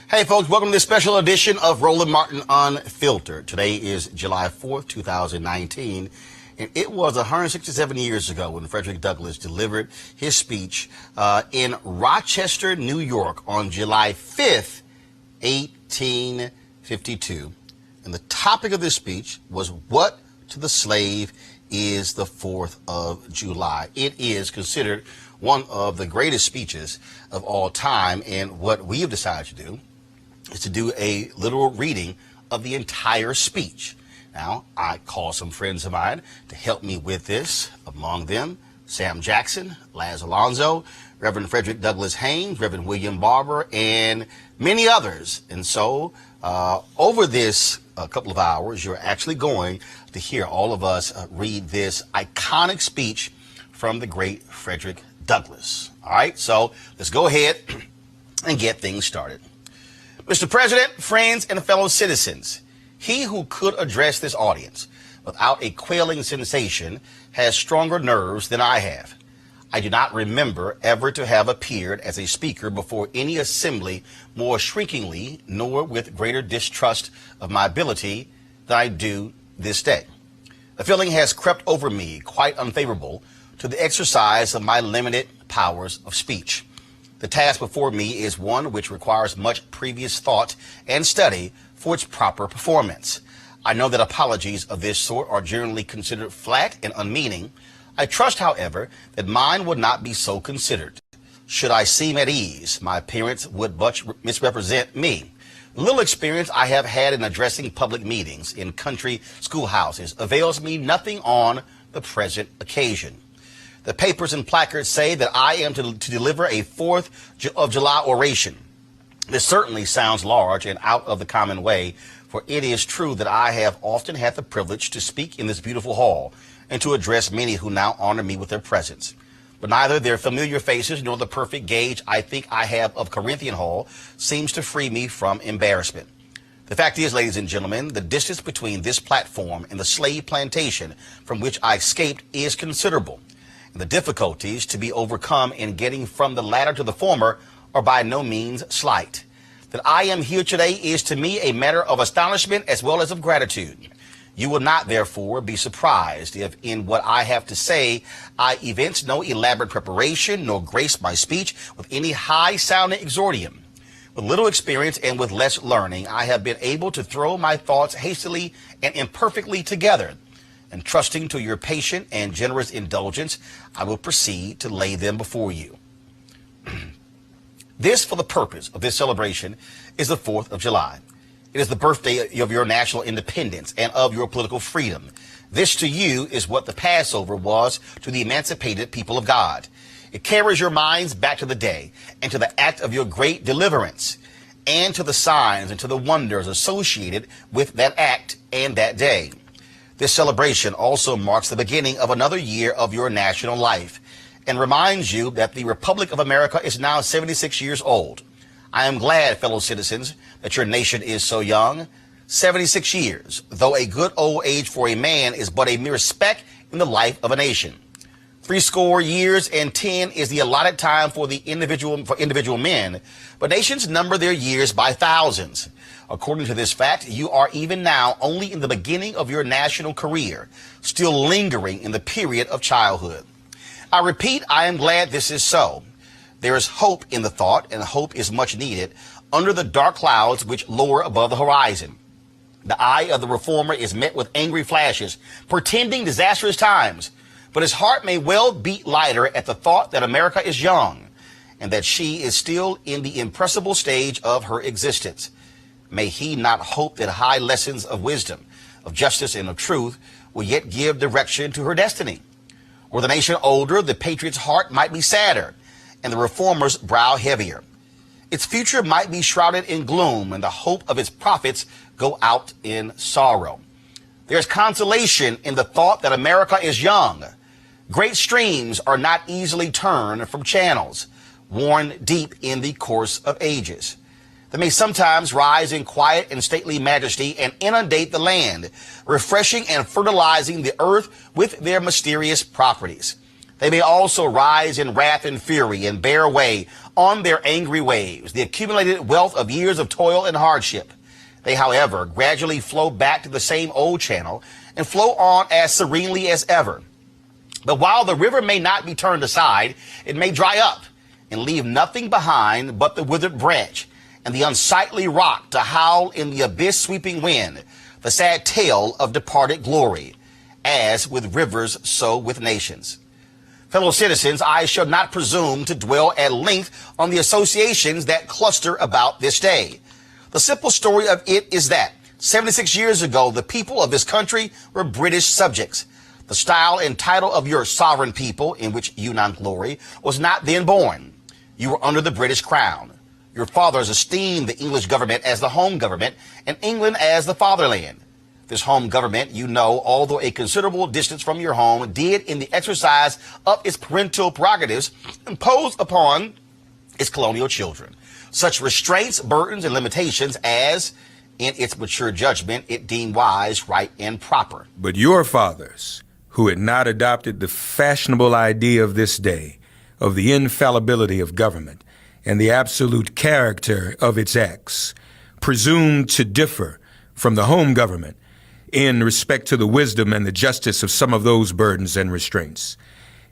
Hey folks, welcome to this special edition of Roland Martin Unfiltered. Today is July 4th, 2019, and it was 167 years ago when Frederick Douglass delivered his speech in Rochester, New York on July 5th, 1852. And the topic of this speech was, what to the slave is the 4th of July? It is considered one of the greatest speeches of all time, and what we have decided to do is to do a literal reading of the entire speech. Now, I called some friends of mine to help me with this, among them Sam Jackson, Laz Alonso, Reverend Frederick Douglass Haynes, Reverend William Barber, and many others. And so over this couple of hours, you're actually going to hear all of us read this iconic speech from the great Frederick Douglass. All right, so let's go ahead and get things started. Mr. President, friends, and fellow citizens, he who could address this audience without a quailing sensation has stronger nerves than I have. I do not remember ever to have appeared as a speaker before any assembly more shrinkingly, nor with greater distrust of my ability than I do this day. The feeling has crept over me quite unfavorable to the exercise of my limited powers of speech. The task before me is one which requires much previous thought and study for its proper performance. I know that apologies of this sort are generally considered flat and unmeaning. I trust, however, that mine would not be so considered. Should I seem at ease, my appearance would much misrepresent me. The little experience I have had in addressing public meetings in country schoolhouses avails me nothing on the present occasion. The papers and placards say that I am to deliver a 4th of July oration. This certainly sounds large and out of the common way, for it is true that I have often had the privilege to speak in this beautiful hall and to address many who now honor me with their presence. But neither their familiar faces nor the perfect gauge I think I have of Corinthian Hall seems to free me from embarrassment. The fact is, ladies and gentlemen, the distance between this platform and the slave plantation from which I escaped is considerable, and the difficulties to be overcome in getting from the latter to the former are by no means slight. That I am here today is to me a matter of astonishment as well as of gratitude. You will not, therefore, be surprised if in what I have to say I evince no elaborate preparation nor grace my speech with any high-sounding exordium. With little experience and with less learning, I have been able to throw my thoughts hastily and imperfectly together, and trusting to your patient and generous indulgence, I will proceed to lay them before you. This, for the purpose of this celebration, is the 4th of July. It is the birthday of your national independence and of your political freedom. This to you is what the Passover was to the emancipated people of God. It carries your minds back to the day and to the act of your great deliverance and to the signs and to the wonders associated with that act and that day. This celebration also marks the beginning of another year of your national life and reminds you that the Republic of America is now 76 years old. I am glad, fellow citizens, that your nation is so young. 76 years, though a good old age for a man, is but a mere speck in the life of a nation. 80 years and 10 is the allotted time for individual men, but nations number their years by thousands. According to this fact, you are even now only in the beginning of your national career, still lingering in the period of childhood. I repeat, I am glad this is so. There is hope in the thought, and hope is much needed under the dark clouds which lower above the horizon. The eye of the reformer is met with angry flashes, portending disastrous times, but his heart may well beat lighter at the thought that America is young and that she is still in the impressible stage of her existence. May he not hope that high lessons of wisdom, of justice, and of truth will yet give direction to her destiny? Were the nation older, the patriot's heart might be sadder, and the reformer's brow heavier. Its future might be shrouded in gloom, and the hope of its prophets go out in sorrow. There's consolation in the thought that America is young. Great streams are not easily turned from channels worn deep in the course of ages. They may sometimes rise in quiet and stately majesty and inundate the land, refreshing and fertilizing the earth with their mysterious properties. They may also rise in wrath and fury and bear away on their angry waves the accumulated wealth of years of toil and hardship. They, however, gradually flow back to the same old channel and flow on as serenely as ever. But while the river may not be turned aside, it may dry up and leave nothing behind but the withered branch and the unsightly rock to howl in the abyss-sweeping wind, the sad tale of departed glory. As with rivers, so with nations. Fellow citizens, I shall not presume to dwell at length on the associations that cluster about this day. The simple story of it is that 76 years ago, the people of this country were British subjects. The style and title of your sovereign people, in which you now glory, was not then born. You were under the British crown. Your fathers esteemed the English government as the home government and England as the fatherland. This home government, you know, although a considerable distance from your home, did in the exercise of its parental prerogatives impose upon its colonial children such restraints, burdens, and limitations as, in its mature judgment, it deemed wise, right, and proper. But your fathers, who had not adopted the fashionable idea of this day, of the infallibility of government, and the absolute character of its acts, presumed to differ from the home government in respect to the wisdom and the justice of some of those burdens and restraints.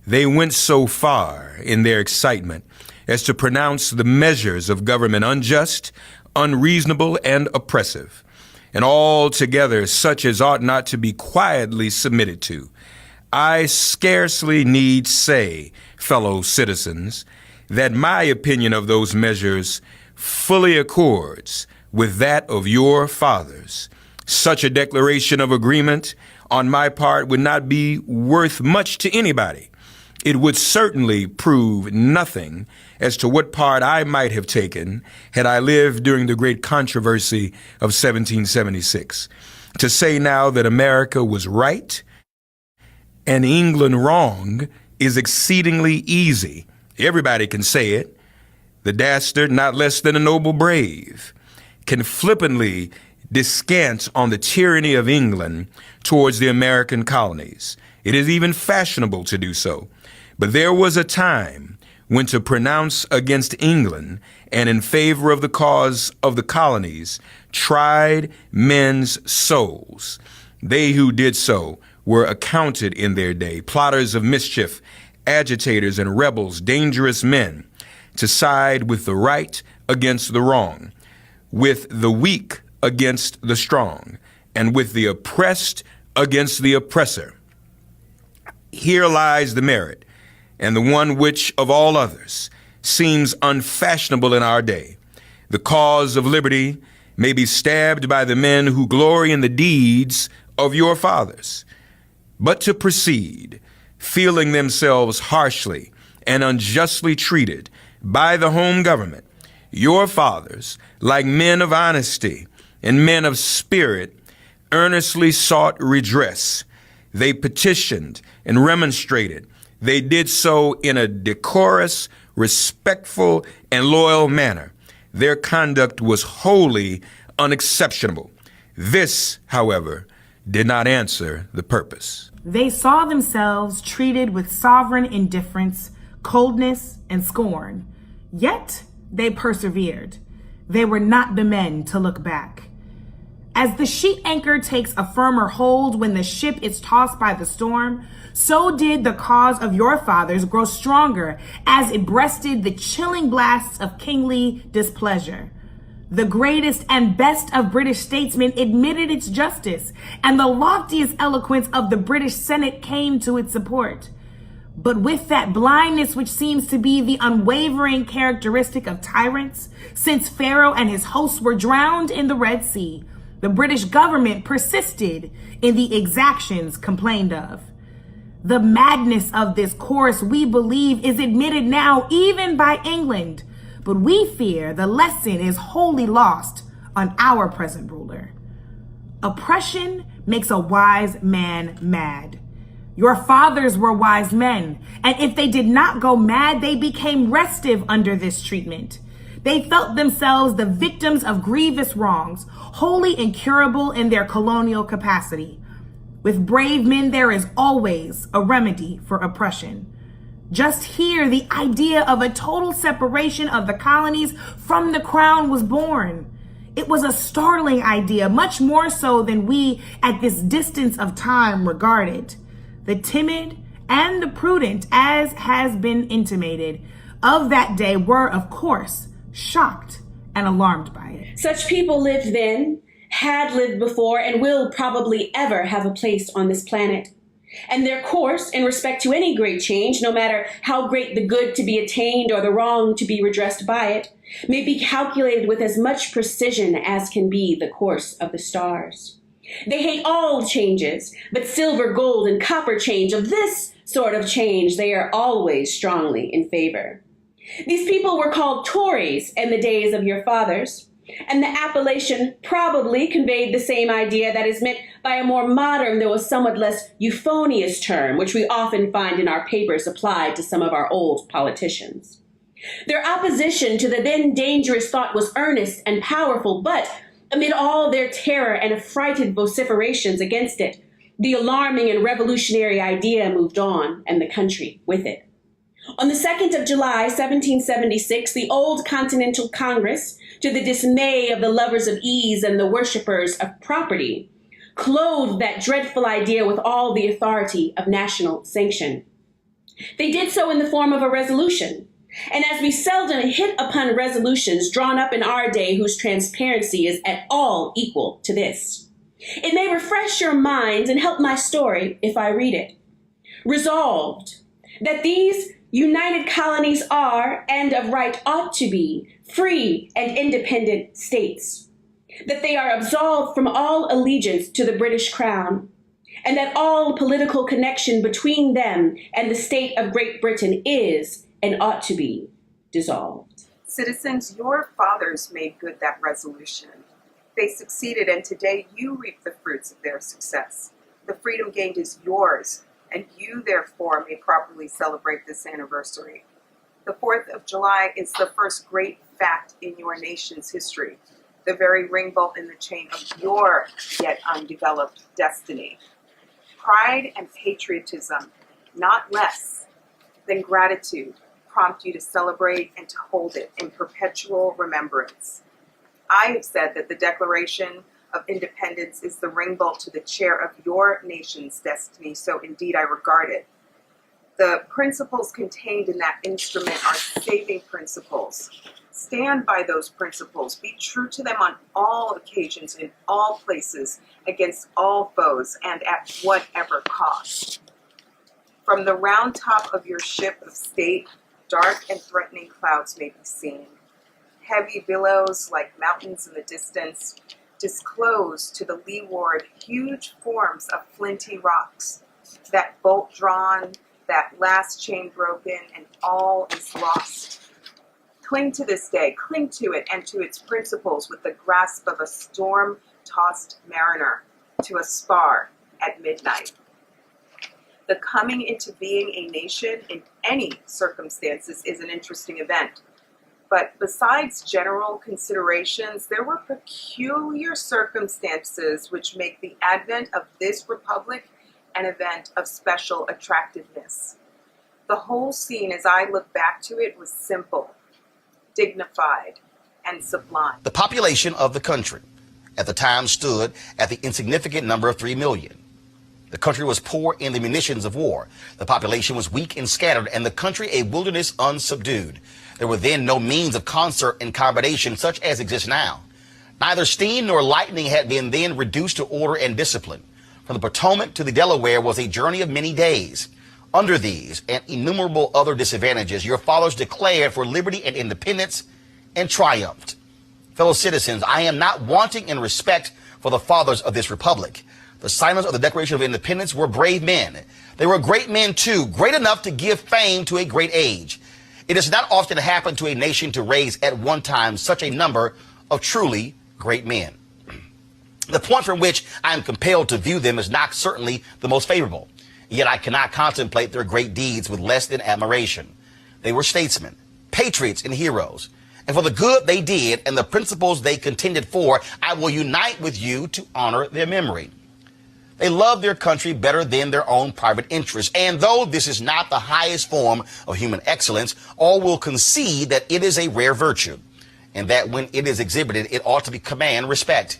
they went so far in their excitement as to pronounce the measures of government unjust, unreasonable, and oppressive, and altogether such as ought not to be quietly submitted to. I scarcely need say, fellow citizens, that my opinion of those measures fully accords with that of your fathers. Such a declaration of agreement on my part would not be worth much to anybody. It would certainly prove nothing as to what part I might have taken had I lived during the great controversy of 1776. To say now that America was right and England wrong is exceedingly easy. Everybody can say it. The dastard, not less than a noble brave, can flippantly descant on the tyranny of England towards the American colonies. It is even fashionable to do so. But there was a time when to pronounce against England and in favor of the cause of the colonies tried men's souls. They who did so were accounted in their day plotters of mischief, agitators and rebels, dangerous men, to side with the right against the wrong, with the weak against the strong, and with the oppressed against the oppressor. Here lies the merit, and the one which, of all others, seems unfashionable in our day. The cause of liberty may be stabbed by the men who glory in the deeds of your fathers. But to proceed, feeling themselves harshly and unjustly treated by the home government, your fathers, like men of honesty and men of spirit, earnestly sought redress. They petitioned and remonstrated. They did so in a decorous, respectful, and loyal manner. Their conduct was wholly unexceptionable. This, however, did not answer the purpose. They saw themselves treated with sovereign indifference, coldness, and scorn. Yet they persevered. They were not the men to look back. As the sheet anchor takes a firmer hold when the ship is tossed by the storm, so did the cause of your fathers grow stronger as it breasted the chilling blasts of kingly displeasure. The greatest and best of British statesmen admitted its justice, and the loftiest eloquence of the British Senate came to its support. But with that blindness which seems to be the unwavering characteristic of tyrants, since Pharaoh and his hosts were drowned in the Red Sea, the British government persisted in the exactions complained of. The madness of this course, we believe, is admitted now even by England, but we fear the lesson is wholly lost on our present ruler. Oppression makes a wise man mad. Your fathers were wise men, and if they did not go mad, they became restive under this treatment. They felt themselves the victims of grievous wrongs, wholly incurable in their colonial capacity. With brave men, there is always a remedy for oppression. Just here, the idea of a total separation of the colonies from the crown was born. It was a startling idea, much more so than we at this distance of time regard it. The timid and the prudent, as has been intimated, of that day were, of course, shocked and alarmed by it. Such people lived then, had lived before, and will probably ever have a place on this planet. And their course in respect to any great change, no matter how great the good to be attained or the wrong to be redressed by it, may be calculated with as much precision as can be the course of the stars. They hate all changes, but silver, gold, and copper change of this sort of change they are always strongly in favor. These people were called Tories in the days of your fathers, and the appellation probably conveyed the same idea that is meant by a more modern, though a somewhat less euphonious term, which we often find in our papers applied to some of our old politicians. Their opposition to the then dangerous thought was earnest and powerful, but amid all their terror and affrighted vociferations against it, the alarming and revolutionary idea moved on, and the country with it. On the 2nd of July, 1776, the old Continental Congress, to the dismay of the lovers of ease and the worshippers of property, clothed that dreadful idea with all the authority of national sanction. They did so in the form of a resolution. And as we seldom hit upon resolutions drawn up in our day whose transparency is at all equal to this, it may refresh your minds and help my story if I read it. Resolved that these united colonies are, and of right ought to be, free and independent states, that they are absolved from all allegiance to the British Crown, and that all political connection between them and the state of Great Britain is, and ought to be, dissolved. Citizens, your fathers made good that resolution. They succeeded, and today you reap the fruits of their success. The freedom gained is yours, and you, therefore, may properly celebrate this anniversary. The 4th of July is the first great fact in your nation's history, the very ring bolt in the chain of your yet undeveloped destiny. Pride and patriotism, not less than gratitude, prompt you to celebrate and to hold it in perpetual remembrance. I have said that the Declaration of Independence is the ring bolt to the chair of your nation's destiny, so indeed I regard it. The principles contained in that instrument are saving principles. Stand by those principles. Be true to them on all occasions, in all places, against all foes, and at whatever cost. From the round top of your ship of state, dark and threatening clouds may be seen. Heavy billows, like mountains in the distance, disclose to the leeward huge forms of flinty rocks. That bolt drawn, that last chain broken, and all is lost. Cling to this day, cling to it and to its principles with the grasp of a storm-tossed mariner to a spar at midnight. The coming into being a nation in any circumstances is an interesting event. But besides general considerations, there were peculiar circumstances which make the advent of this republic an event of special attractiveness. The whole scene, as I look back to it, was simple, dignified, and sublime. The population of the country at the time stood at the insignificant number of 3 million. The country was poor in the munitions of war. The population was weak and scattered, and the country a wilderness unsubdued. There were then no means of concert and combination such as exists now. Neither steam nor lightning had been then reduced to order and discipline. From the Potomac to the Delaware was a journey of many days. Under these and innumerable other disadvantages, your fathers declared for liberty and independence and triumphed. Fellow citizens, I am not wanting in respect for the fathers of this republic. The signers of the Declaration of Independence were brave men. They were great men, too, great enough to give fame to a great age. It does not often happen to a nation to raise at one time such a number of truly great men. The point from which I am compelled to view them is not certainly the most favorable. Yet I cannot contemplate their great deeds with less than admiration. They were statesmen, patriots, and heroes. And for the good they did and the principles they contended for, I will unite with you to honor their memory. They loved their country better than their own private interests. And though this is not the highest form of human excellence, all will concede that it is a rare virtue, and that when it is exhibited, it ought to command respect.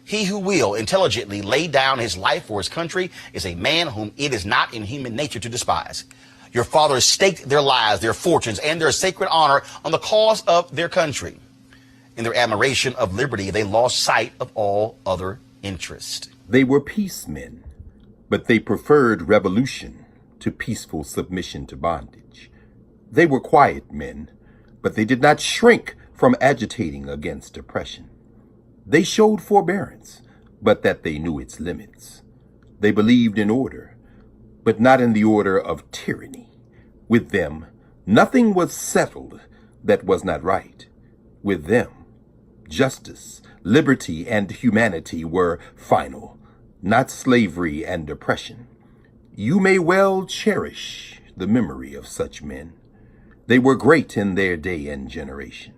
He who will intelligently lay down his life for his country is a man whom it is not in human nature to despise. Your fathers staked their lives, their fortunes, and their sacred honor on the cause of their country. In their admiration of liberty, they lost sight of all other interest. They were peacemen, but they preferred revolution to peaceful submission to bondage. They were quiet men, but they did not shrink from agitating against oppression. They showed forbearance, but that they knew its limits. They believed in order, but not in the order of tyranny. With them, nothing was settled that was not right. With them, justice, liberty, and humanity were final, not slavery and oppression. You may well cherish the memory of such men. They were great in their day and generation.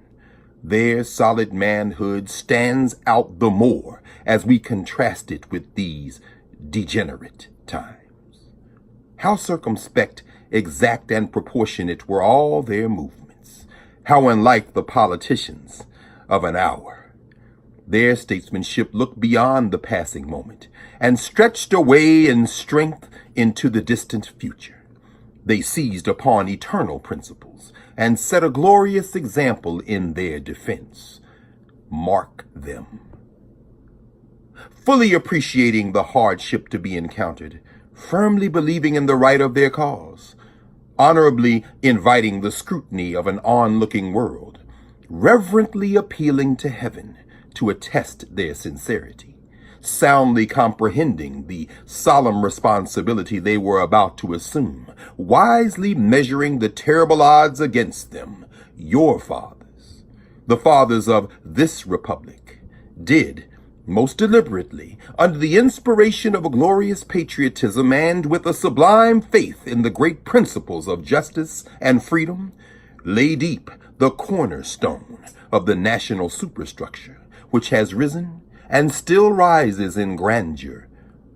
Their solid manhood stands out the more as we contrast it with these degenerate times. How circumspect, exact, and proportionate were all their movements. How unlike the politicians of an hour. Their statesmanship looked beyond the passing moment and stretched away in strength into the distant future. They seized upon eternal principles and set a glorious example in their defense. Mark them. Fully appreciating the hardship to be encountered, firmly believing in the right of their cause, honorably inviting the scrutiny of an onlooking world, reverently appealing to heaven to attest their sincerity, soundly comprehending the solemn responsibility they were about to assume, wisely measuring the terrible odds against them, your fathers, the fathers of this republic, did, most deliberately, under the inspiration of a glorious patriotism and with a sublime faith in the great principles of justice and freedom, lay deep the cornerstone of the national superstructure, which has risen and still rises in grandeur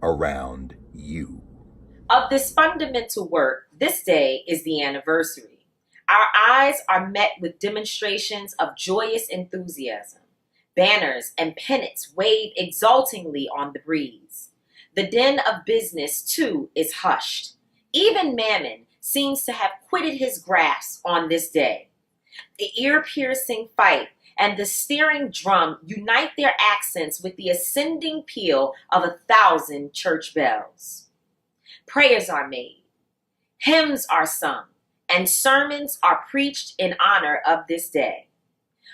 around you. Of this fundamental work, this day is the anniversary. Our eyes are met with demonstrations of joyous enthusiasm. Banners and pennants wave exultingly on the breeze. The din of business, too, is hushed. Even Mammon seems to have quitted his grasp on this day. The ear-piercing fife and the steering drum unite their accents with the ascending peal of 1,000 church bells. Prayers are made, hymns are sung, and sermons are preached in honor of this day.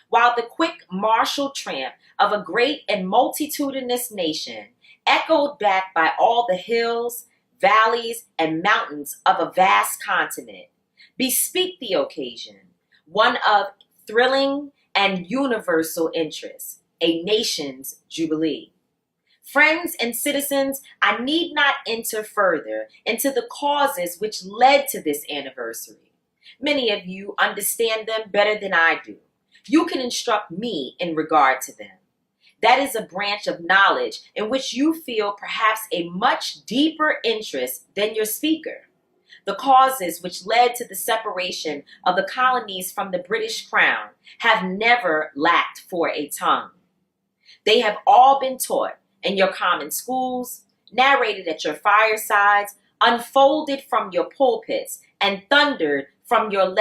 While the quick martial tramp of a great and multitudinous nation, echoed back by all the hills, valleys, and mountains of a vast continent, bespeak the occasion, one of thrilling and universal interest, a nation's jubilee. Friends and citizens, I need not enter further into the causes which led to this anniversary. Many of you understand them better than I do. You can instruct me in regard to them. That is a branch of knowledge in which you feel perhaps a much deeper interest than your speaker. The causes which led to the separation of the colonies from the British Crown have never lacked for a tongue. They have all been taught in your common schools, narrated at your firesides, unfolded from your pulpits, and thundered from your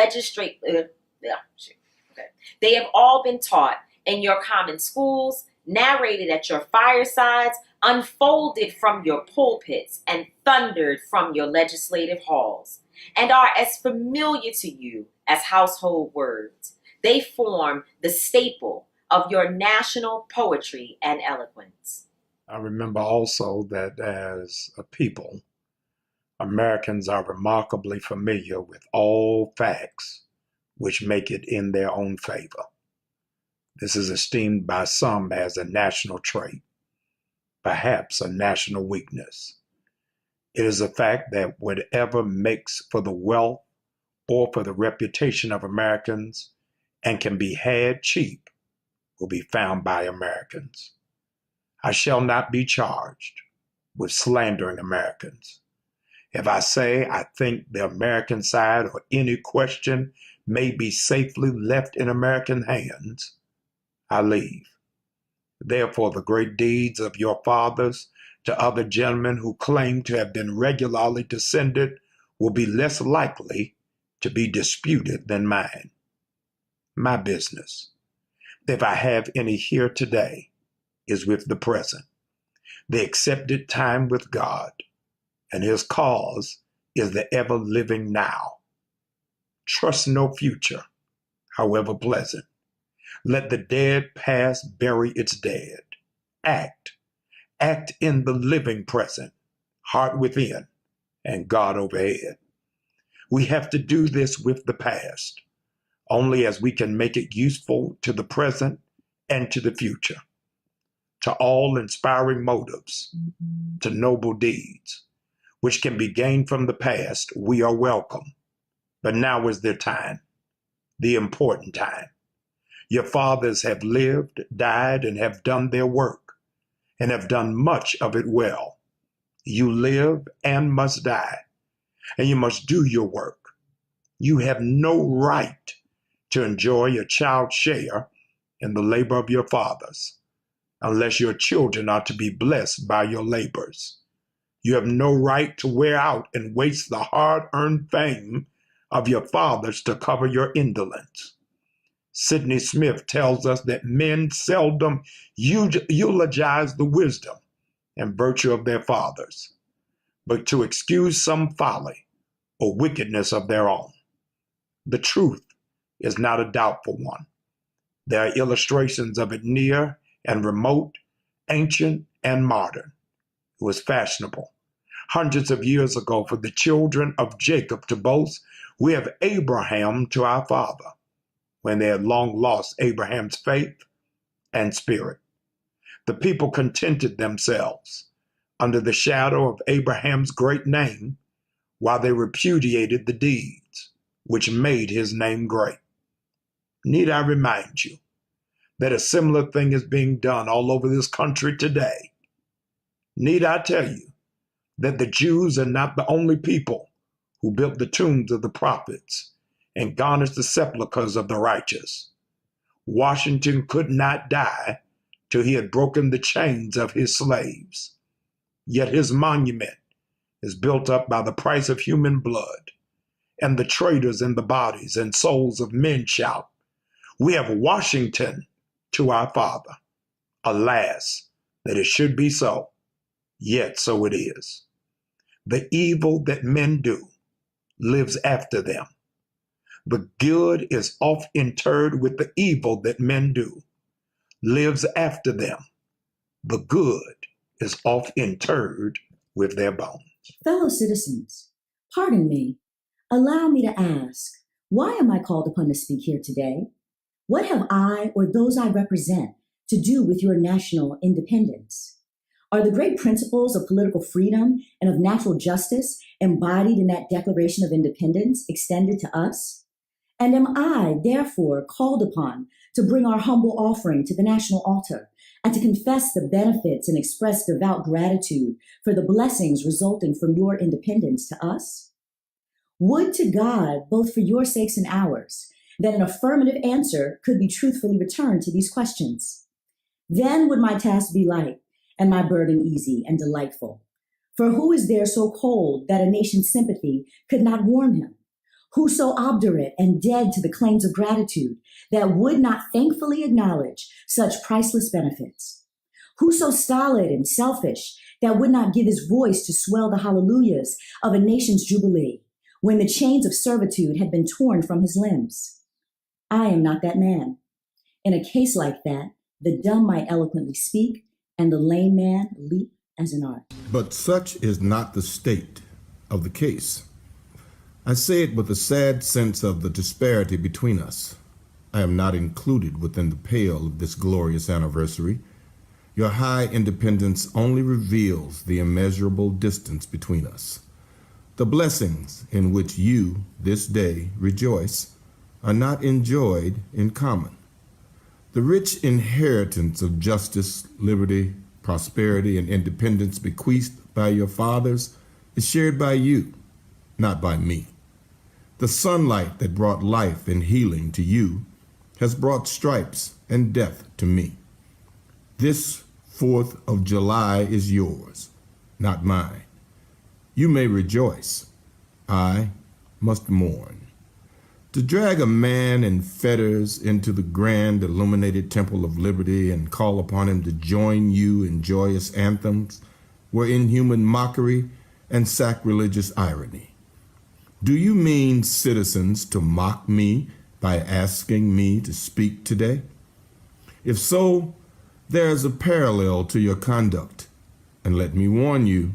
They have all been taught in your common schools, narrated at your firesides, unfolded from your pulpits, and thundered from your legislative halls, and are as familiar to you as household words. They form the staple of your national poetry and eloquence. I remember also that as a people, Americans are remarkably familiar with all facts which make it in their own favor. This is esteemed by some as a national trait, perhaps a national weakness. It is a fact that whatever makes for the wealth or for the reputation of Americans and can be had cheap will be found by Americans. I shall not be charged with slandering Americans. If I say I think the American side or any question may be safely left in American hands, I leave. Therefore, the great deeds of your fathers to other gentlemen who claim to have been regularly descended will be less likely to be disputed than mine. My business, if I have any here today, is with the present, the accepted time with God, and his cause is the ever-living now. Trust no future, however pleasant. Let the dead past bury its dead. Act in the living present, heart within, and God overhead. We have to do this with the past, only as we can make it useful to the present and to the future, to all inspiring motives, to noble deeds, which can be gained from the past. We are welcome, but now is their time, the important time. Your fathers have lived, died, and have done their work, and have done much of it well. You live and must die, and you must do your work. You have no right to enjoy a child's share in the labor of your fathers, unless your children are to be blessed by your labors. You have no right to wear out and waste the hard-earned fame of your fathers to cover your indolence. Sidney Smith tells us that men seldom eulogize the wisdom and virtue of their fathers, but to excuse some folly or wickedness of their own. The truth is not a doubtful one. There are illustrations of it near and remote, ancient and modern. It was fashionable hundreds of years ago for the children of Jacob to boast, "We have Abraham to our father," when they had long lost Abraham's faith and spirit. The people contented themselves under the shadow of Abraham's great name while they repudiated the deeds which made his name great. Need I remind you that a similar thing is being done all over this country today? Need I tell you that the Jews are not the only people who built the tombs of the prophets and garnished the sepulchres of the righteous? Washington could not die till he had broken the chains of his slaves. Yet his monument is built up by the price of human blood, and the traitors in the bodies and souls of men shout, "We have Washington to our father." Alas, that it should be so, yet so it is. The evil that men do lives after them. The good is oft interred with the evil that men do, lives after them. The good is oft interred with their bones. Fellow citizens, pardon me. Allow me to ask, why am I called upon to speak here today? What have I or those I represent to do with your national independence? Are the great principles of political freedom and of natural justice embodied in that Declaration of Independence extended to us? And am I, therefore, called upon to bring our humble offering to the national altar and to confess the benefits and express devout gratitude for the blessings resulting from your independence to us? Would to God, both for your sakes and ours, that an affirmative answer could be truthfully returned to these questions. Then would my task be light and my burden easy and delightful. For who is there so cold that a nation's sympathy could not warm him? Who so obdurate and dead to the claims of gratitude that would not thankfully acknowledge such priceless benefits? Who so stolid and selfish that would not give his voice to swell the hallelujahs of a nation's jubilee when the chains of servitude had been torn from his limbs? I am not that man. In a case like that, the dumb might eloquently speak and the lame man leap as an art. But such is not the state of the case. I say it with a sad sense of the disparity between us. I am not included within the pale of this glorious anniversary. Your high independence only reveals the immeasurable distance between us. The blessings in which you, this day, rejoice are not enjoyed in common. The rich inheritance of justice, liberty, prosperity, and independence bequeathed by your fathers is shared by you, not by me. The sunlight that brought life and healing to you has brought stripes and death to me. This 4th of July is yours, not mine. You may rejoice. I must mourn. To drag a man in fetters into the grand illuminated temple of liberty and call upon him to join you in joyous anthems were inhuman mockery and sacrilegious irony. Do you mean, citizens, to mock me by asking me to speak today? If so, there is a parallel to your conduct, and let me warn you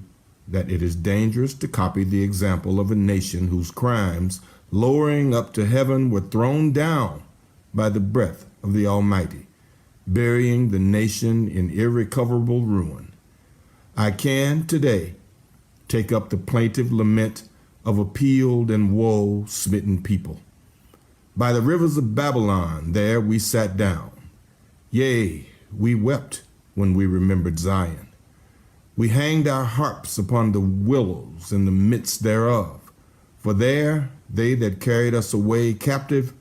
that it is dangerous to copy the example of a nation whose crimes, lowering up to heaven, were thrown down by the breath of the Almighty, burying the nation in irrecoverable ruin. I can today take up the plaintive lament of a peeled and woe-smitten people. By the rivers of Babylon, there we sat down. Yea, we wept when we remembered Zion. We hanged our harps upon the willows in the midst thereof, for there they that carried us away captive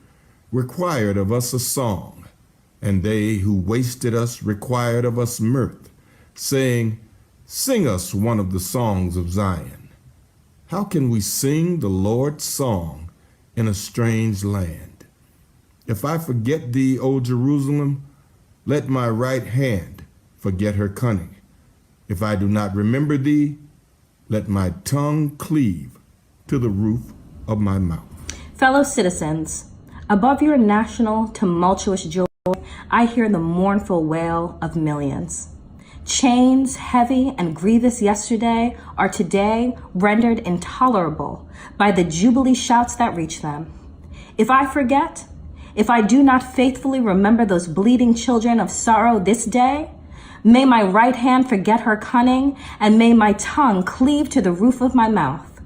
required of us a song, and they who wasted us required of us mirth, saying, Sing us one of the songs of Zion. How can we sing the Lord's song in a strange land? If I forget thee, O Jerusalem, let my right hand forget her cunning. If I do not remember thee, let my tongue cleave to the roof of my mouth. Fellow citizens, above your national tumultuous joy, I hear the mournful wail of millions. Chains heavy and grievous yesterday are today rendered intolerable by the jubilee shouts that reach them. If I forget, if I do not faithfully remember those bleeding children of sorrow this day, may my right hand forget her cunning, and may my tongue cleave to the roof of my mouth.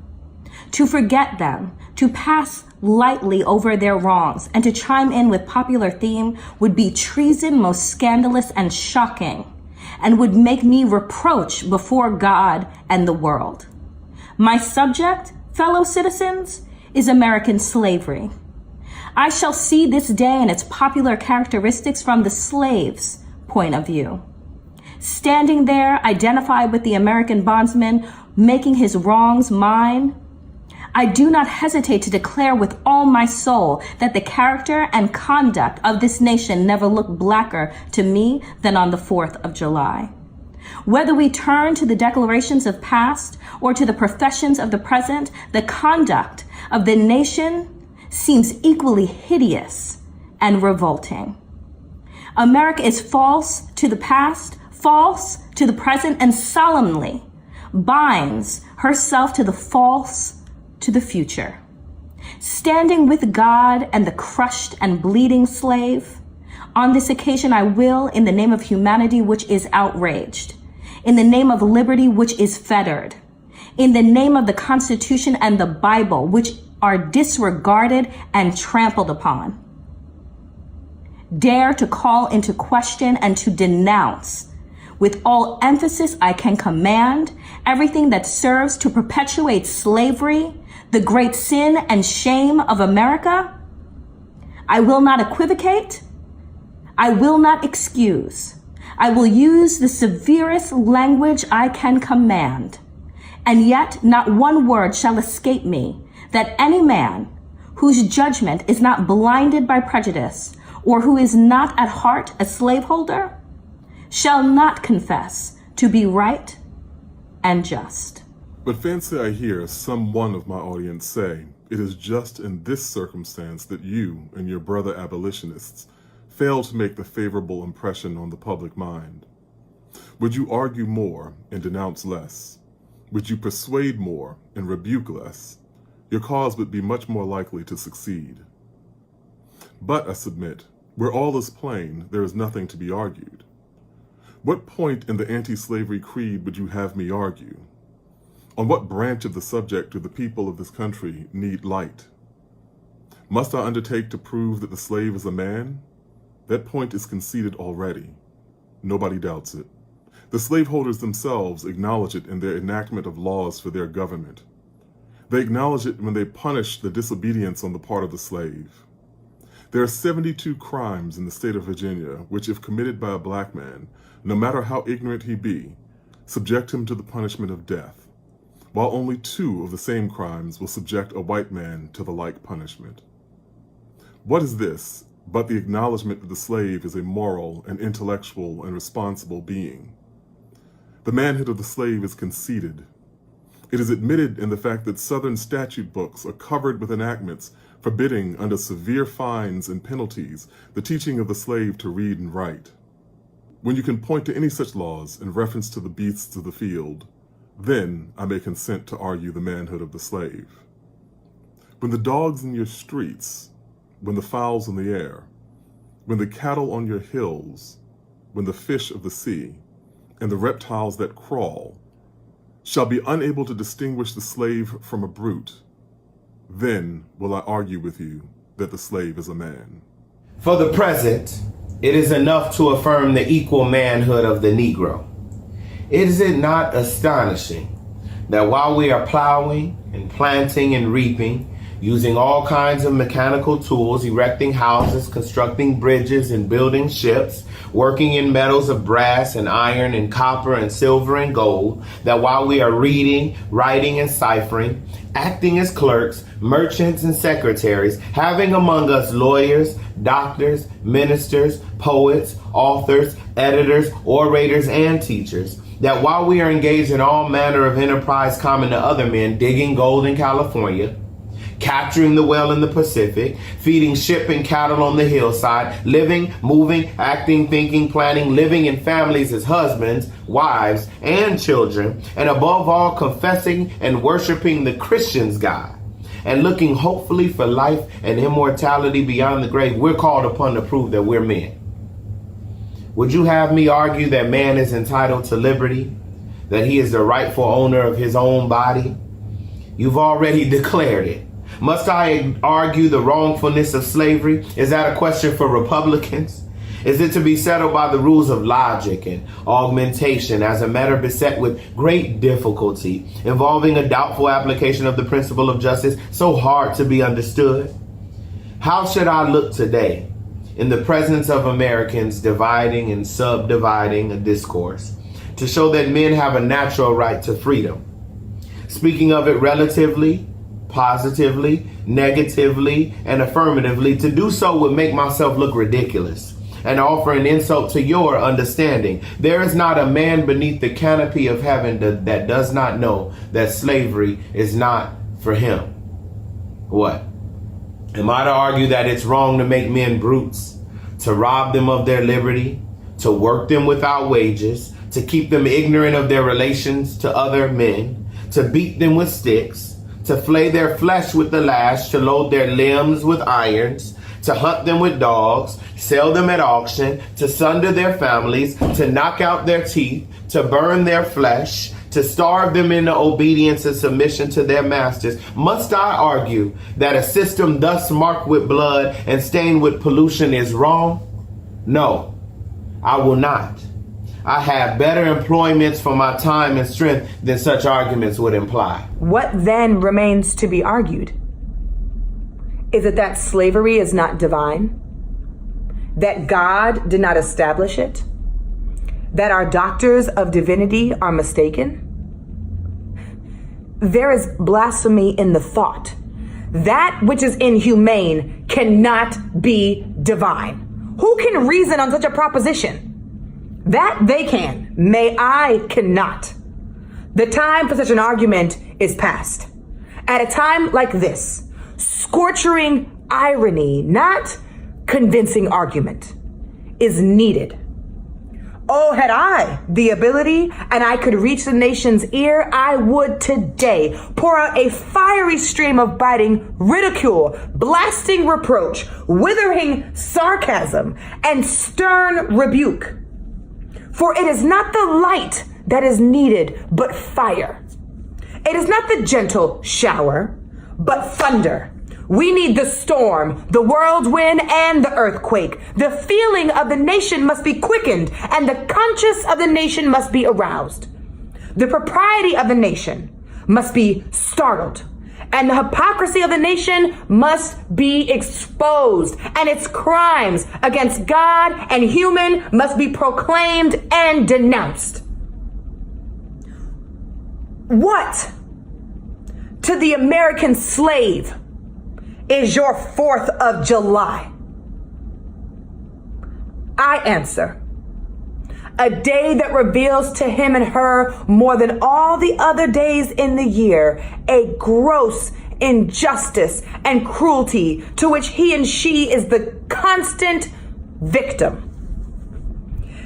To forget them, to pass lightly over their wrongs, and to chime in with popular theme would be treason most scandalous and shocking, and would make me reproach before God and the world. My subject, fellow citizens, is American slavery. I shall see this day and its popular characteristics from the slave's point of view. Standing there, identified with the American bondsman, making his wrongs mine, I do not hesitate to declare with all my soul that the character and conduct of this nation never looked blacker to me than on the 4th of July. Whether we turn to the declarations of past or to the professions of the present, the conduct of the nation seems equally hideous and revolting. America is false to the past, false to the present, and solemnly binds herself to the false to the future. Standing with God and the crushed and bleeding slave, on this occasion I will, in the name of humanity which is outraged, in the name of liberty which is fettered, in the name of the Constitution and the Bible which are disregarded and trampled upon, dare to call into question and to denounce with all emphasis I can command everything that serves to perpetuate slavery, the great sin and shame of America. I will not equivocate. I will not excuse. I will use the severest language I can command. And yet not one word shall escape me that any man whose judgment is not blinded by prejudice or who is not at heart a slaveholder shall not confess to be right and just. But fancy I hear some one of my audience say, it is just in this circumstance that you and your brother abolitionists fail to make the favorable impression on the public mind. Would you argue more and denounce less? Would you persuade more and rebuke less? Your cause would be much more likely to succeed. But I submit, where all is plain, there is nothing to be argued. What point in the anti-slavery creed would you have me argue? On what branch of the subject do the people of this country need light? Must I undertake to prove that the slave is a man? That point is conceded already. Nobody doubts it. The slaveholders themselves acknowledge it in their enactment of laws for their government. They acknowledge it when they punish the disobedience on the part of the slave. There are 72 crimes in the state of Virginia which, if committed by a black man, no matter how ignorant he be, subject him to the punishment of death, while only 2 of the same crimes will subject a white man to the like punishment. What is this but the acknowledgement that the slave is a moral and intellectual and responsible being? The manhood of the slave is conceded. It is admitted in the fact that Southern statute books are covered with enactments forbidding, under severe fines and penalties, the teaching of the slave to read and write. When you can point to any such laws in reference to the beasts of the field, then I may consent to argue the manhood of the slave. When the dogs in your streets, when the fowls in the air, when the cattle on your hills, when the fish of the sea, and the reptiles that crawl, shall be unable to distinguish the slave from a brute, then will I argue with you that the slave is a man. For the present, it is enough to affirm the equal manhood of the Negro. Is it not astonishing that while we are plowing and planting and reaping, using all kinds of mechanical tools, erecting houses, constructing bridges, and building ships, working in metals of brass and iron and copper and silver and gold, that while we are reading, writing, and ciphering, acting as clerks, merchants, and secretaries, having among us lawyers, doctors, ministers, poets, authors, editors, orators, and teachers, that while we are engaged in all manner of enterprise common to other men, digging gold in California, capturing the whale in the Pacific, feeding sheep and cattle on the hillside, living, moving, acting, thinking, planning, living in families as husbands, wives, and children, and above all confessing and worshiping the Christian's God, and looking hopefully for life and immortality beyond the grave, we're called upon to prove that we're men. Would you have me argue that man is entitled to liberty, that he is the rightful owner of his own body? You've already declared it. Must I argue the wrongfulness of slavery? Is that a question for Republicans? Is it to be settled by the rules of logic and augmentation as a matter beset with great difficulty, involving a doubtful application of the principle of justice so hard to be understood? How should I look today in the presence of Americans dividing and subdividing a discourse to show that men have a natural right to freedom? Speaking of it relatively, positively, negatively, and affirmatively, to do so would make myself look ridiculous and offer an insult to your understanding. There is not a man beneath the canopy of heaven that does not know that slavery is not for him. What? Am I to argue that it's wrong to make men brutes, to rob them of their liberty, to work them without wages, to keep them ignorant of their relations to other men, to beat them with sticks, to flay their flesh with the lash, to load their limbs with irons, to hunt them with dogs, sell them at auction, to sunder their families, to knock out their teeth, to burn their flesh, to starve them into obedience and submission to their masters? Must I argue that a system thus marked with blood and stained with pollution is wrong? No, I will not. I have better employments for my time and strength than such arguments would imply. What then remains to be argued? Is it that slavery is not divine? That God did not establish it? That our doctors of divinity are mistaken? There is blasphemy in the thought. That which is inhumane cannot be divine. Who can reason on such a proposition? That they can. May I cannot. The time for such an argument is past. At a time like this, scorching irony, not convincing argument, is needed. Oh, had I the ability and I could reach the nation's ear, I would today pour out a fiery stream of biting ridicule, blasting reproach, withering sarcasm, and stern rebuke. For it is not the light that is needed, but fire. It is not the gentle shower, but thunder. We need the storm, the whirlwind, and the earthquake. The feeling of the nation must be quickened, and the conscience of the nation must be aroused. The propriety of the nation must be startled, and the hypocrisy of the nation must be exposed, and its crimes against God and human must be proclaimed and denounced. What to the American slave is your 4th of July? I answer, a day that reveals to him and her more than all the other days in the year a gross injustice and cruelty to which he and she is the constant victim.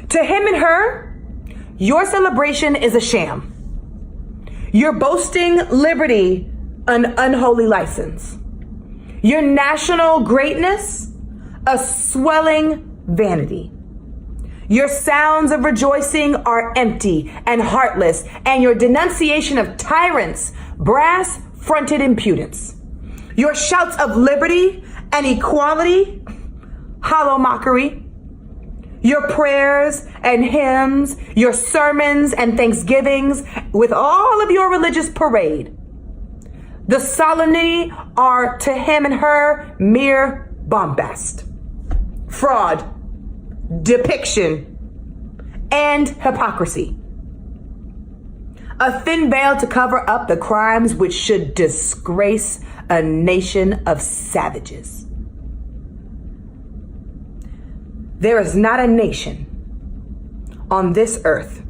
To him and her, your celebration is a sham. Your boasting liberty, an unholy license. Your national greatness, a swelling vanity. Your sounds of rejoicing are empty and heartless, and your denunciation of tyrants, brass-fronted impudence. Your shouts of liberty and equality, hollow mockery. Your prayers and hymns, your sermons and thanksgivings, with all of your religious parade. The solemnity are to him and her mere bombast, fraud, depiction, and hypocrisy. A thin veil to cover up the crimes which should disgrace a nation of savages. There is not a nation on this earth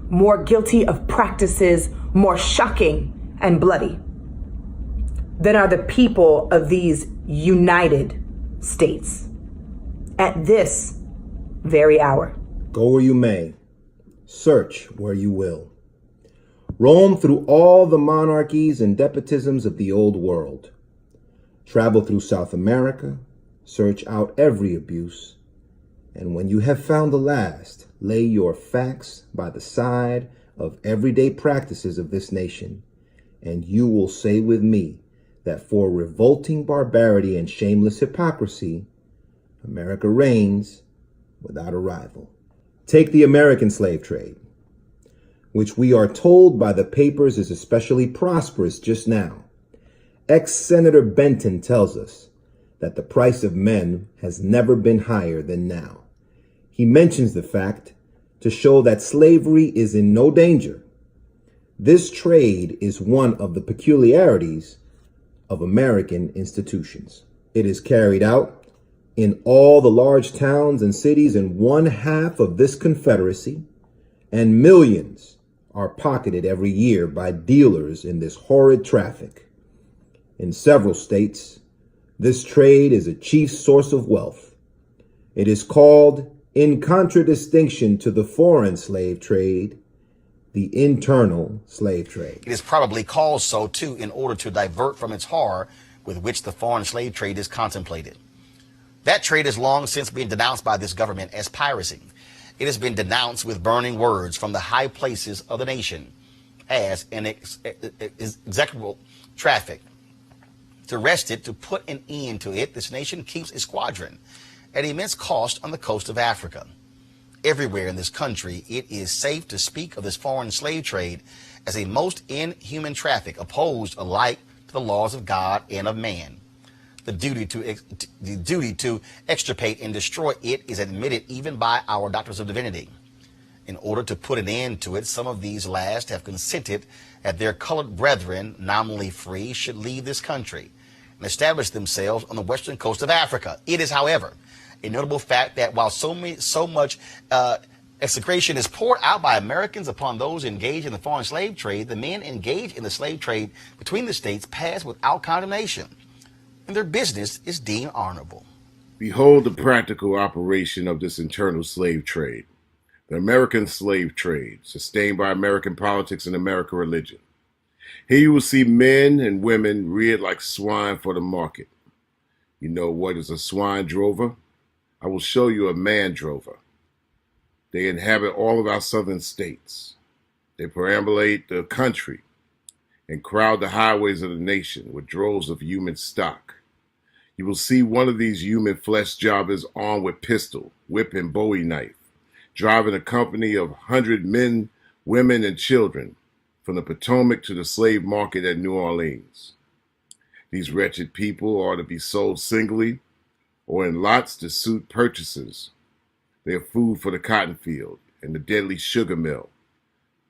more guilty of practices more shocking and bloody than are the people of these United States at this very hour. Go where you may, search where you will. Roam through all the monarchies and despotisms of the old world. Travel through South America, search out every abuse, and when you have found the last, lay your facts by the side of everyday practices of this nation, and you will say with me that for revolting barbarity and shameless hypocrisy, America reigns without a rival. Take the American slave trade, which we are told by the papers is especially prosperous just now. Ex-Senator Benton tells us that the price of men has never been higher than now. He mentions the fact to show that slavery is in no danger. This trade is one of the peculiarities of American institutions. It is carried out in all the large towns and cities in one half of this Confederacy, and millions are pocketed every year by dealers in this horrid traffic. In several states, this trade is a chief source of wealth. It is called, in contradistinction to the foreign slave trade, the internal slave trade. It is probably called so, too, in order to divert from its horror with which the foreign slave trade is contemplated. That trade has long since been denounced by this government as piracy. It has been denounced with burning words from the high places of the nation as an execrable traffic. To arrest it, to put an end to it, this nation keeps a squadron at immense cost on the coast of Africa. Everywhere in this country, it is safe to speak of this foreign slave trade as a most inhuman traffic, opposed alike to the laws of God and of man. The duty to extirpate and destroy it is admitted even by our doctors of divinity. In order to put an end to it, some of these last have consented that their colored brethren, nominally free, should leave this country and establish themselves on the western coast of Africa. It is, however, a notable fact that while so much execration is poured out by Americans upon those engaged in the foreign slave trade, the men engaged in the slave trade between the states pass without condemnation, and their business is deemed honorable. Behold the practical operation of this internal slave trade, the American slave trade, sustained by American politics and American religion. Here you will see men and women reared like swine for the market. You know what is a swine drover? I will show you a man drover. They inhabit all of our southern states. They perambulate the country and crowd the highways of the nation with droves of human stock. You will see one of these human flesh jobbers armed with pistol, whip, and bowie knife, driving a company of 100 men, women, and children from the Potomac to the slave market at New Orleans. These wretched people are to be sold singly or in lots to suit purchasers. They are food for the cotton field and the deadly sugar mill.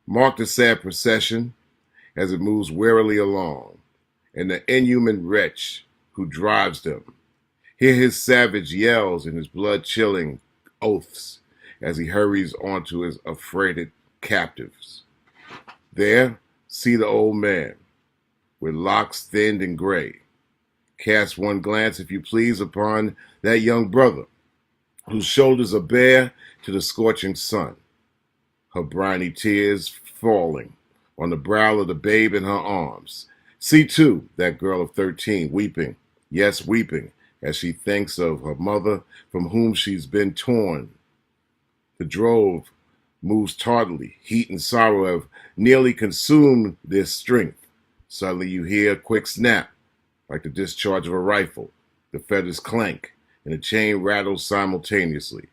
Mark the sad procession as it moves warily along, and the inhuman wretch who drives them. Hear his savage yells and his blood-chilling oaths as he hurries onto his affrighted captives. There, see the old man, with locks thinned and gray. Cast one glance, if you please, upon that young brother, whose shoulders are bare to the scorching sun, her briny tears falling on the brow of the babe in her arms. See, too, that girl of 13 weeping, yes, weeping, as she thinks of her mother from whom she's been torn. The drove moves tardily. Heat and sorrow have nearly consumed their strength. Suddenly you hear a quick snap, like the discharge of a rifle. The feathers clank, and the chain rattles simultaneously.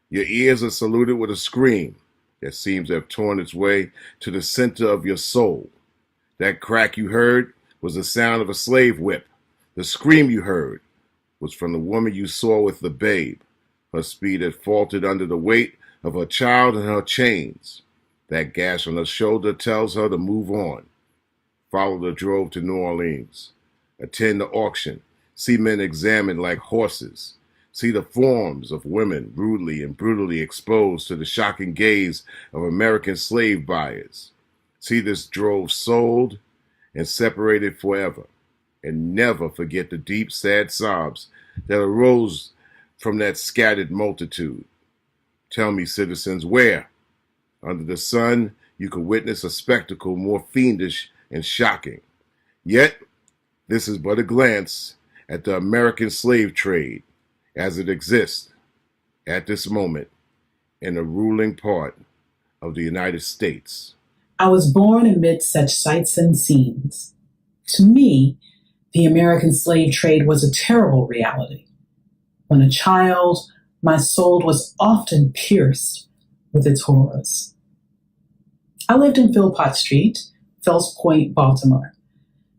Your ears are saluted with a scream that seems to have torn its way to the center of your soul. That crack you heard was the sound of a slave whip. The scream you heard was from the woman you saw with the babe. Her speed had faltered under the weight of her child and her chains. That gash on her shoulder tells her to move on. Follow the drove to New Orleans. Attend the auction. See men examined like horses. See the forms of women rudely and brutally exposed to the shocking gaze of American slave buyers. See this drove sold and separated forever. And never forget the deep, sad sobs that arose from that scattered multitude. Tell me, citizens, where, under the sun, you could witness a spectacle more fiendish and shocking. Yet, this is but a glance at the American slave trade as it exists at this moment in the ruling part of the United States. I was born amid such sights and scenes. To me, the American slave trade was a terrible reality. When a child, my soul was often pierced with its horrors. I lived in Phillip Street, Fells Point, Baltimore,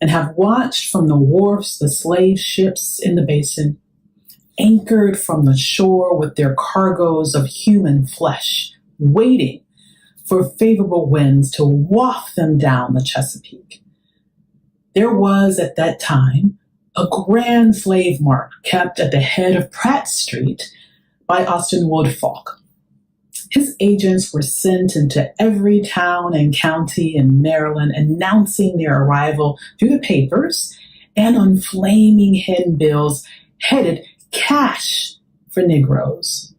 and have watched from the wharfs the slave ships in the basin, anchored from the shore with their cargoes of human flesh, waiting for favorable winds to waft them down the Chesapeake. There was at that time a grand slave mart kept at the head of Pratt Street by Austin Woodfolk. His agents were sent into every town and county in Maryland announcing their arrival through the papers and on flaming handbills headed "Cash for Negroes."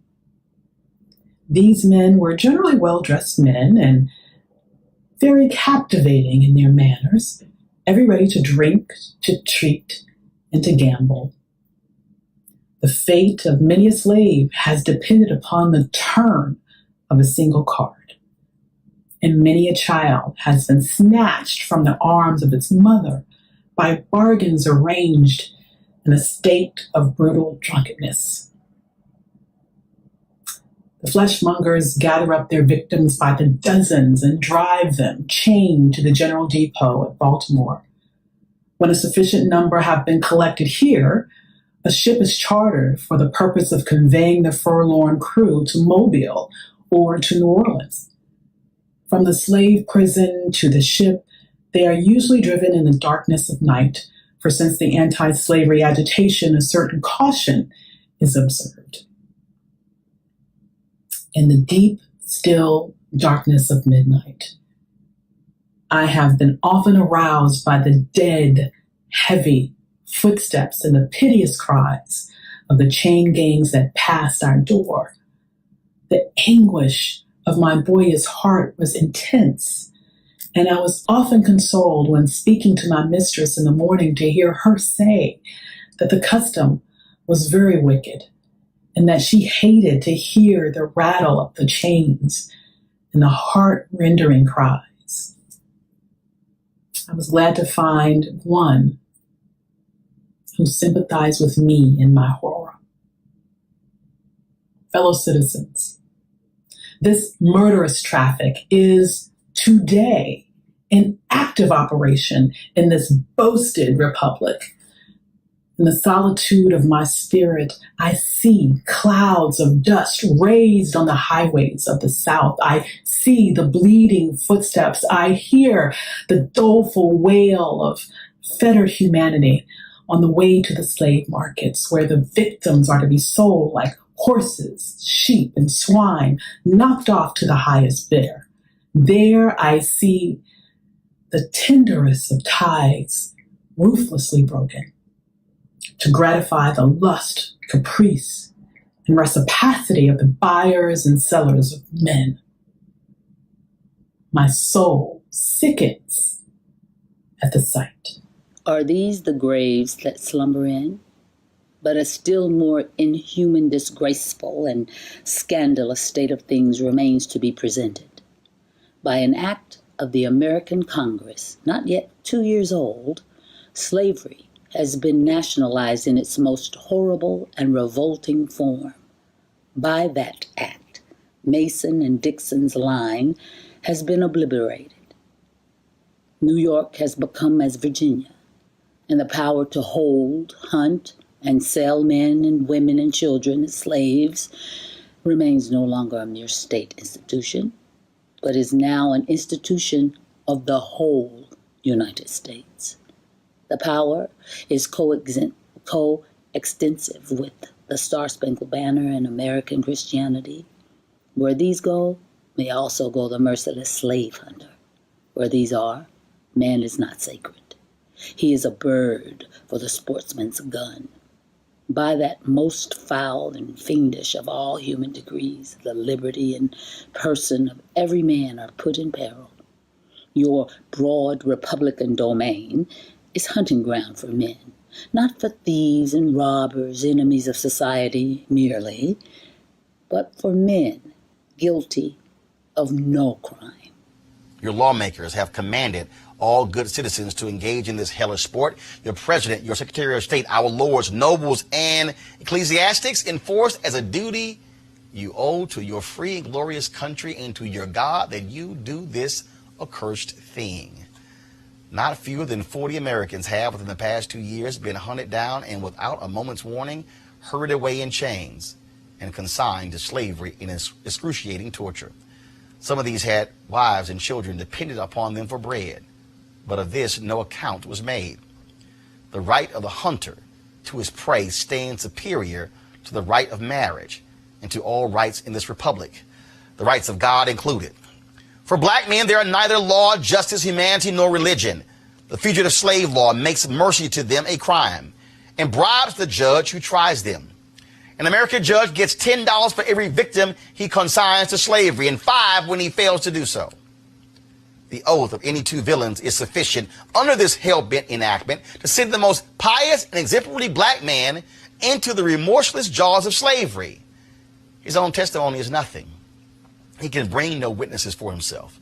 These men were generally well-dressed men and very captivating in their manners, ever ready to drink, to treat, and to gamble. The fate of many a slave has depended upon the turn of a single card, and many a child has been snatched from the arms of its mother by bargains arranged in a state of brutal drunkenness. The fleshmongers gather up their victims by the dozens and drive them chained to the General Depot at Baltimore. When a sufficient number have been collected here, a ship is chartered for the purpose of conveying the forlorn crew to Mobile or to New Orleans. From the slave prison to the ship, they are usually driven in the darkness of night, for since the anti-slavery agitation, a certain caution is observed. In the deep, still darkness of midnight, I have been often aroused by the dead, heavy footsteps and the piteous cries of the chain gangs that passed our door. The anguish of my boyish heart was intense, and I was often consoled when speaking to my mistress in the morning to hear her say that the custom was very wicked, and that she hated to hear the rattle of the chains and the heart-rending cries. I was glad to find one who sympathized with me in my horror. Fellow citizens, this murderous traffic is today in active operation in this boasted republic. In the solitude of my spirit, I see clouds of dust raised on the highways of the South. I see the bleeding footsteps. I hear the doleful wail of fettered humanity on the way to the slave markets, where the victims are to be sold like horses, sheep, and swine, knocked off to the highest bidder. There I see the tenderest of ties ruthlessly broken to gratify the lust, caprice, and reciprocity of the buyers and sellers of men. My soul sickens at the sight. Are these the graves that slumber in? But a still more inhuman, disgraceful, and scandalous state of things remains to be presented. By an act of the American Congress, not yet 2 years old, slavery has been nationalized in its most horrible and revolting form. By that act, Mason and Dixon's line has been obliterated. New York has become as Virginia, and the power to hold, hunt, and sell men and women and children as slaves remains no longer a mere state institution, but is now an institution of the whole United States. The power is coextensive with the Star-Spangled Banner and American Christianity. Where these go, may also go the merciless slave hunter. Where these are, man is not sacred. He is a bird for the sportsman's gun. By that most foul and fiendish of all human degrees, the liberty and person of every man are put in peril. Your broad Republican domain is hunting ground for men, not for thieves and robbers, enemies of society merely, but for men guilty of no crime. Your lawmakers have commanded all good citizens to engage in this hellish sport. Your president, your secretary of state, our lords, nobles, and ecclesiastics enforce as a duty you owe to your free and glorious country and to your God that you do this accursed thing. Not fewer than 40 Americans have within the past 2 years been hunted down and without a moment's warning hurried away in chains and consigned to slavery in excruciating torture. Some of these had wives and children dependent upon them for bread, but of this no account was made. The right of the hunter to his prey stands superior to the right of marriage and to all rights in this republic, the rights of God included. For black men, there are neither law, justice, humanity, nor religion. The fugitive slave law makes mercy to them a crime and bribes the judge who tries them. An American judge gets $10 for every victim he consigns to slavery and $5 when he fails to do so. The oath of any two villains is sufficient under this hell-bent enactment to send the most pious and exemplary black man into the remorseless jaws of slavery. His own testimony is nothing. He can bring no witnesses for himself.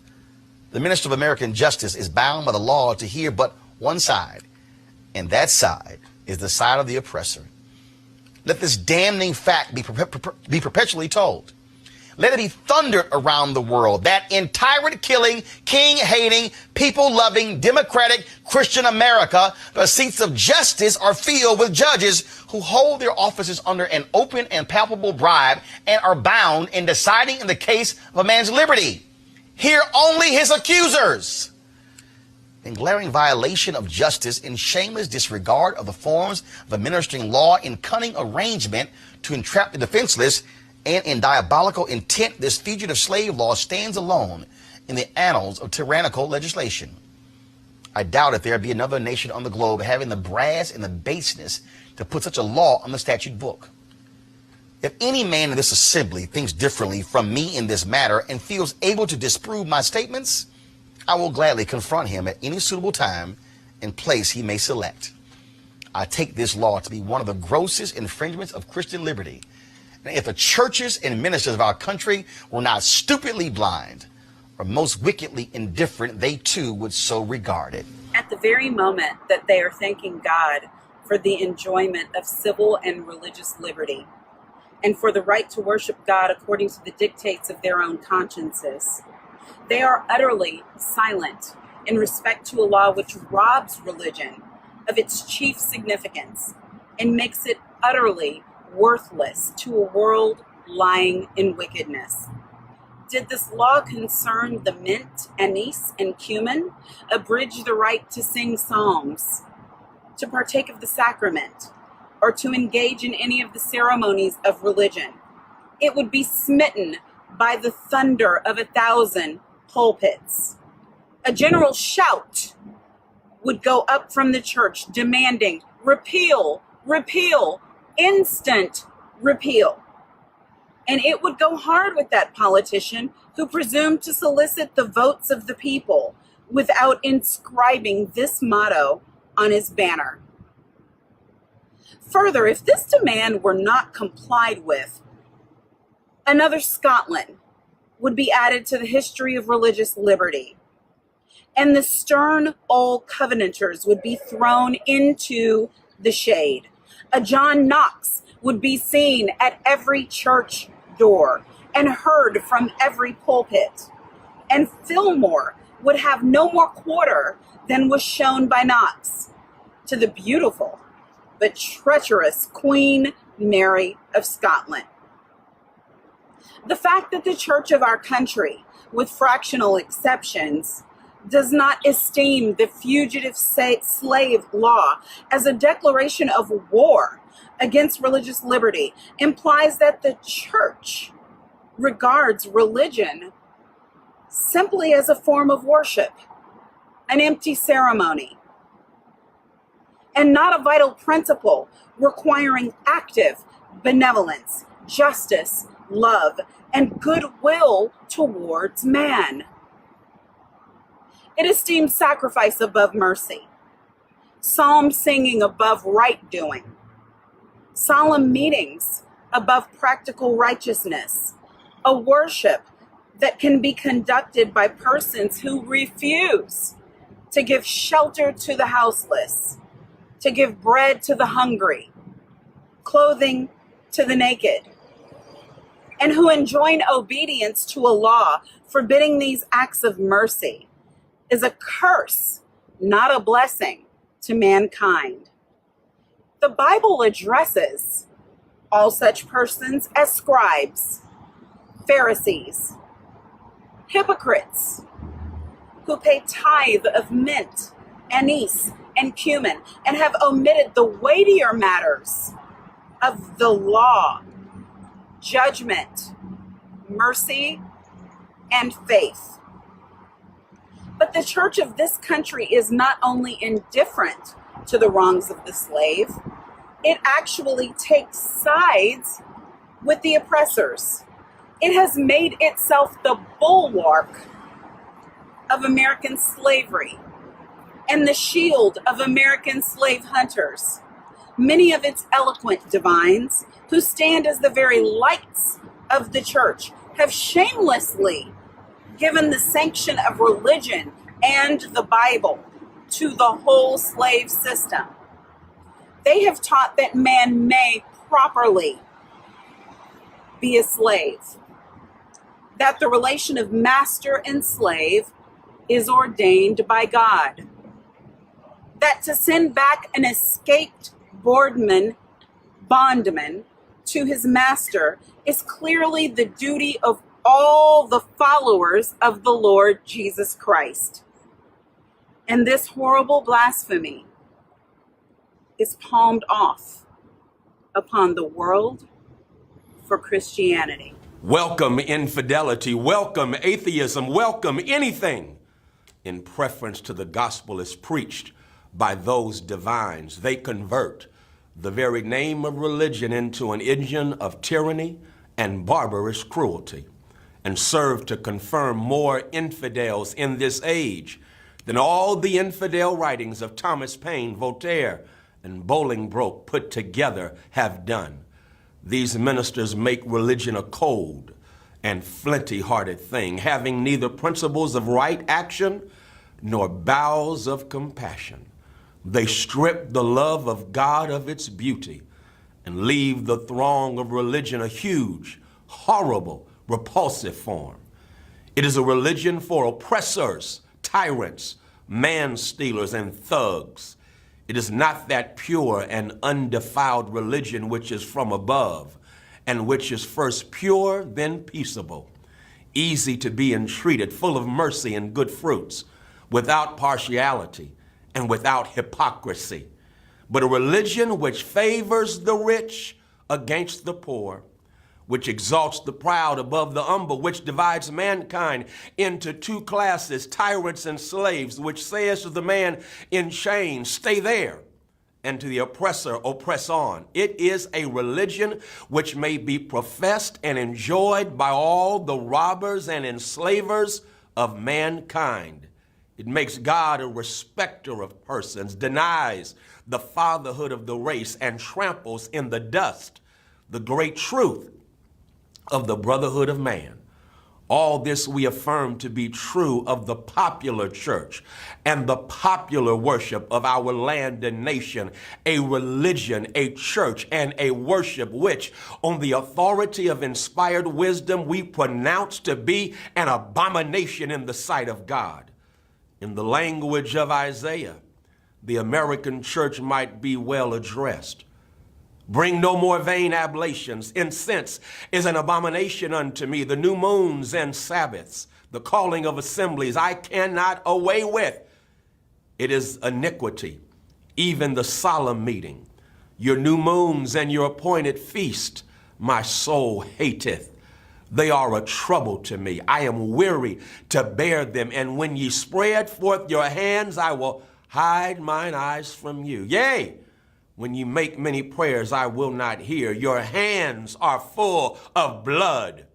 The minister of American justice is bound by the law to hear but one side, and that side is the side of the oppressor. Let this damning fact be perpetually told. Let it be thundered around the world that in tyrant-killing, king-hating, people-loving, democratic, Christian America, the seats of justice are filled with judges who hold their offices under an open and palpable bribe and are bound in deciding in the case of a man's liberty. Hear only his accusers. In glaring violation of justice, in shameless disregard of the forms of administering law, in cunning arrangement to entrap the defenseless, and in diabolical intent, this fugitive slave law stands alone in the annals of tyrannical legislation. I doubt if there be another nation on the globe having the brass and the baseness to put such a law on the statute book. If any man in this assembly thinks differently from me in this matter and feels able to disprove my statements, I will gladly confront him at any suitable time and place he may select. I take this law to be one of the grossest infringements of Christian liberty. And if the churches and ministers of our country were not stupidly blind or most wickedly indifferent, they too would so regard it. At the very moment that they are thanking God for the enjoyment of civil and religious liberty and for the right to worship God according to the dictates of their own consciences, they are utterly silent in respect to a law which robs religion of its chief significance and makes it utterly worthless to a world lying in wickedness. Did this law concern the mint, anise, and cumin, abridge the right to sing psalms, to partake of the sacrament, or to engage in any of the ceremonies of religion, it would be smitten by the thunder of 1,000 pulpits. A general shout would go up from the church demanding repeal, repeal, instant repeal. And it would go hard with that politician who presumed to solicit the votes of the people without inscribing this motto on his banner. Further, if this demand were not complied with, another Scotland would be added to the history of religious liberty. And the stern old Covenanters would be thrown into the shade. A John Knox would be seen at every church door and heard from every pulpit. And Fillmore would have no more quarter than was shown by Knox to the beautiful but treacherous Queen Mary of Scotland. The fact that the church of our country, with fractional exceptions, does not esteem the fugitive slave law as a declaration of war against religious liberty implies that the church regards religion simply as a form of worship, an empty ceremony, and not a vital principle requiring active benevolence, justice, love, and goodwill towards man. It esteems sacrifice above mercy, psalm singing above right doing, solemn meetings above practical righteousness, a worship that can be conducted by persons who refuse to give shelter to the houseless, to give bread to the hungry, clothing to the naked, and who enjoin obedience to a law forbidding these acts of mercy is a curse, not a blessing, to mankind. The Bible addresses all such persons as scribes, Pharisees, hypocrites, who pay tithe of mint, anise, and cumin, and have omitted the weightier matters of the law, judgment, mercy, and faith. But the church of this country is not only indifferent to the wrongs of the slave, it actually takes sides with the oppressors. It has made itself the bulwark of American slavery and the shield of American slave hunters. Many of its eloquent divines, who stand as the very lights of the church, have shamelessly given the sanction of religion and the Bible to the whole slave system. They have taught that man may properly be a slave, that the relation of master and slave is ordained by God, that to send back an escaped bondman to his master is clearly the duty of all the followers of the Lord Jesus Christ. And this horrible blasphemy is palmed off upon the world for Christianity. Welcome infidelity, welcome atheism, welcome anything in preference to the gospel is preached by those divines. They convert the very name of religion into an engine of tyranny and barbarous cruelty, and serve to confirm more infidels in this age than all the infidel writings of Thomas Paine, Voltaire, and Bolingbroke put together have done. These ministers make religion a cold and flinty-hearted thing, having neither principles of right action nor bowels of compassion. They strip the love of God of its beauty and leave the throng of religion a huge, horrible, repulsive form. It is a religion for oppressors, tyrants, man-stealers, and thugs. It is not that pure and undefiled religion which is from above, and which is first pure, then peaceable, easy to be entreated, full of mercy and good fruits, without partiality and without hypocrisy, but a religion which favors the rich against the poor, which exalts the proud above the humble, which divides mankind into two classes, tyrants and slaves, which says to the man in chains, stay there, and to the oppressor, oppress on. It is a religion which may be professed and enjoyed by all the robbers and enslavers of mankind. It makes God a respecter of persons, denies the fatherhood of the race, and tramples in the dust the great truth of the brotherhood of man. All this we affirm to be true of the popular church and the popular worship of our land and nation, a religion, a church, and a worship which, on the authority of inspired wisdom, we pronounce to be an abomination in the sight of God. In the language of Isaiah, the American church might be well addressed. Bring no more vain ablations. Incense is an abomination unto me. The new moons and Sabbaths, the calling of assemblies, I cannot away with. It is iniquity, even the solemn meeting. Your new moons and your appointed feast, my soul hateth. They are a trouble to me. I am weary to bear them. And when ye spread forth your hands, I will hide mine eyes from you. Yea, when you make many prayers, I will not hear. Your hands are full of blood.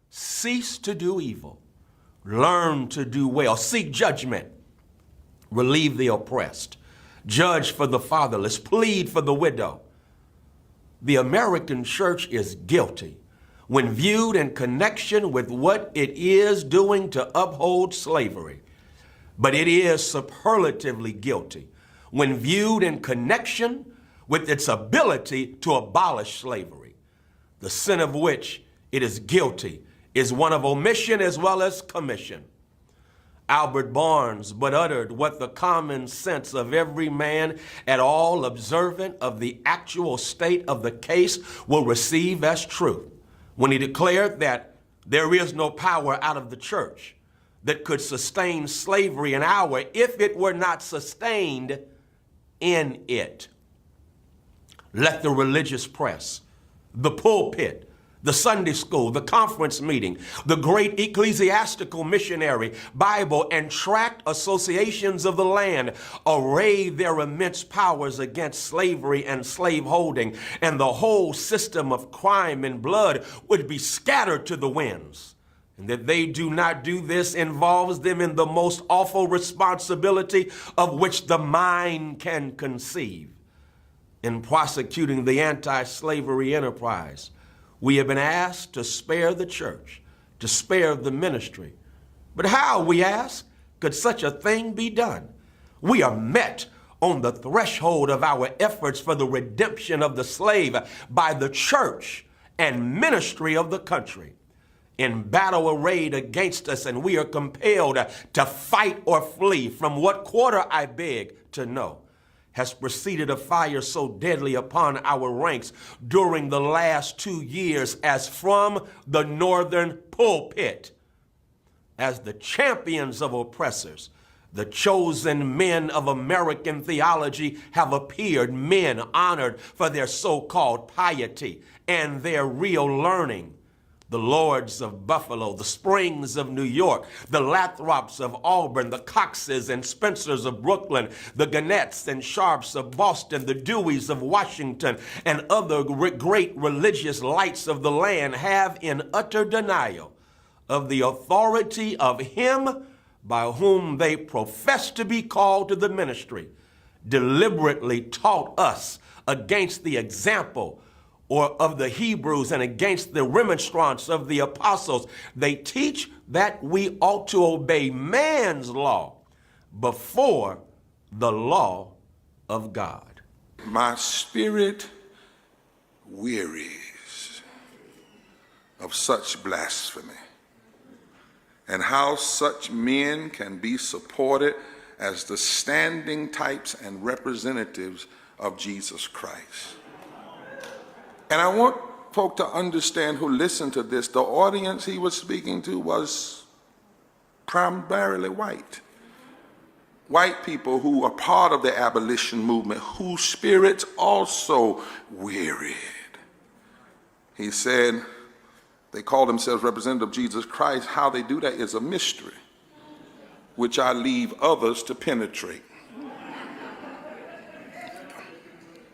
Cease to do evil. Learn to do well. Seek judgment. Relieve the oppressed. Judge for the fatherless. Plead for the widow. The American church is guilty when viewed in connection with what it is doing to uphold slavery. But it is superlatively guilty when viewed in connection with its ability to abolish slavery. The sin of which it is guilty is one of omission as well as commission. Albert Barnes but uttered what the common sense of every man at all observant of the actual state of the case will receive as truth when he declared that there is no power out of the church that could sustain slavery an hour if it were not sustained in it. Let the religious press, the pulpit, the Sunday school, the conference meeting, the great ecclesiastical missionary, Bible, and tract associations of the land array their immense powers against slavery and slaveholding, and the whole system of crime and blood would be scattered to the winds. And that they do not do this involves them in the most awful responsibility of which the mind can conceive. In prosecuting the anti-slavery enterprise, we have been asked to spare the church, to spare the ministry. But how, we ask, could such a thing be done? We are met on the threshold of our efforts for the redemption of the slave by the church and ministry of the country in battle arrayed against us, and we are compelled to fight or flee. From what quarter, I beg to know, has proceeded a fire so deadly upon our ranks during the last 2 years as from the northern pulpit? As the champions of oppressors, the chosen men of American theology have appeared, men honored for their so-called piety and their real learning. The Lords of Buffalo, the Springs of New York, the Lathrops of Auburn, the Coxes and Spencers of Brooklyn, the Gannett's and Sharps of Boston, the Deweys of Washington, and other great religious lights of the land have, in utter denial of the authority of him by whom they profess to be called to the ministry, deliberately taught us against the example or of the Hebrews and against the remonstrance of the apostles. They teach that we ought to obey man's law before the law of God. My spirit wearies of such blasphemy, and how such men can be supported as the standing types and representatives of Jesus Christ. And I want folk to understand who listen to this, the audience he was speaking to was primarily white. White people who are part of the abolition movement, whose spirits also wearied. He said they call themselves representative of Jesus Christ. How they do that is a mystery, which I leave others to penetrate.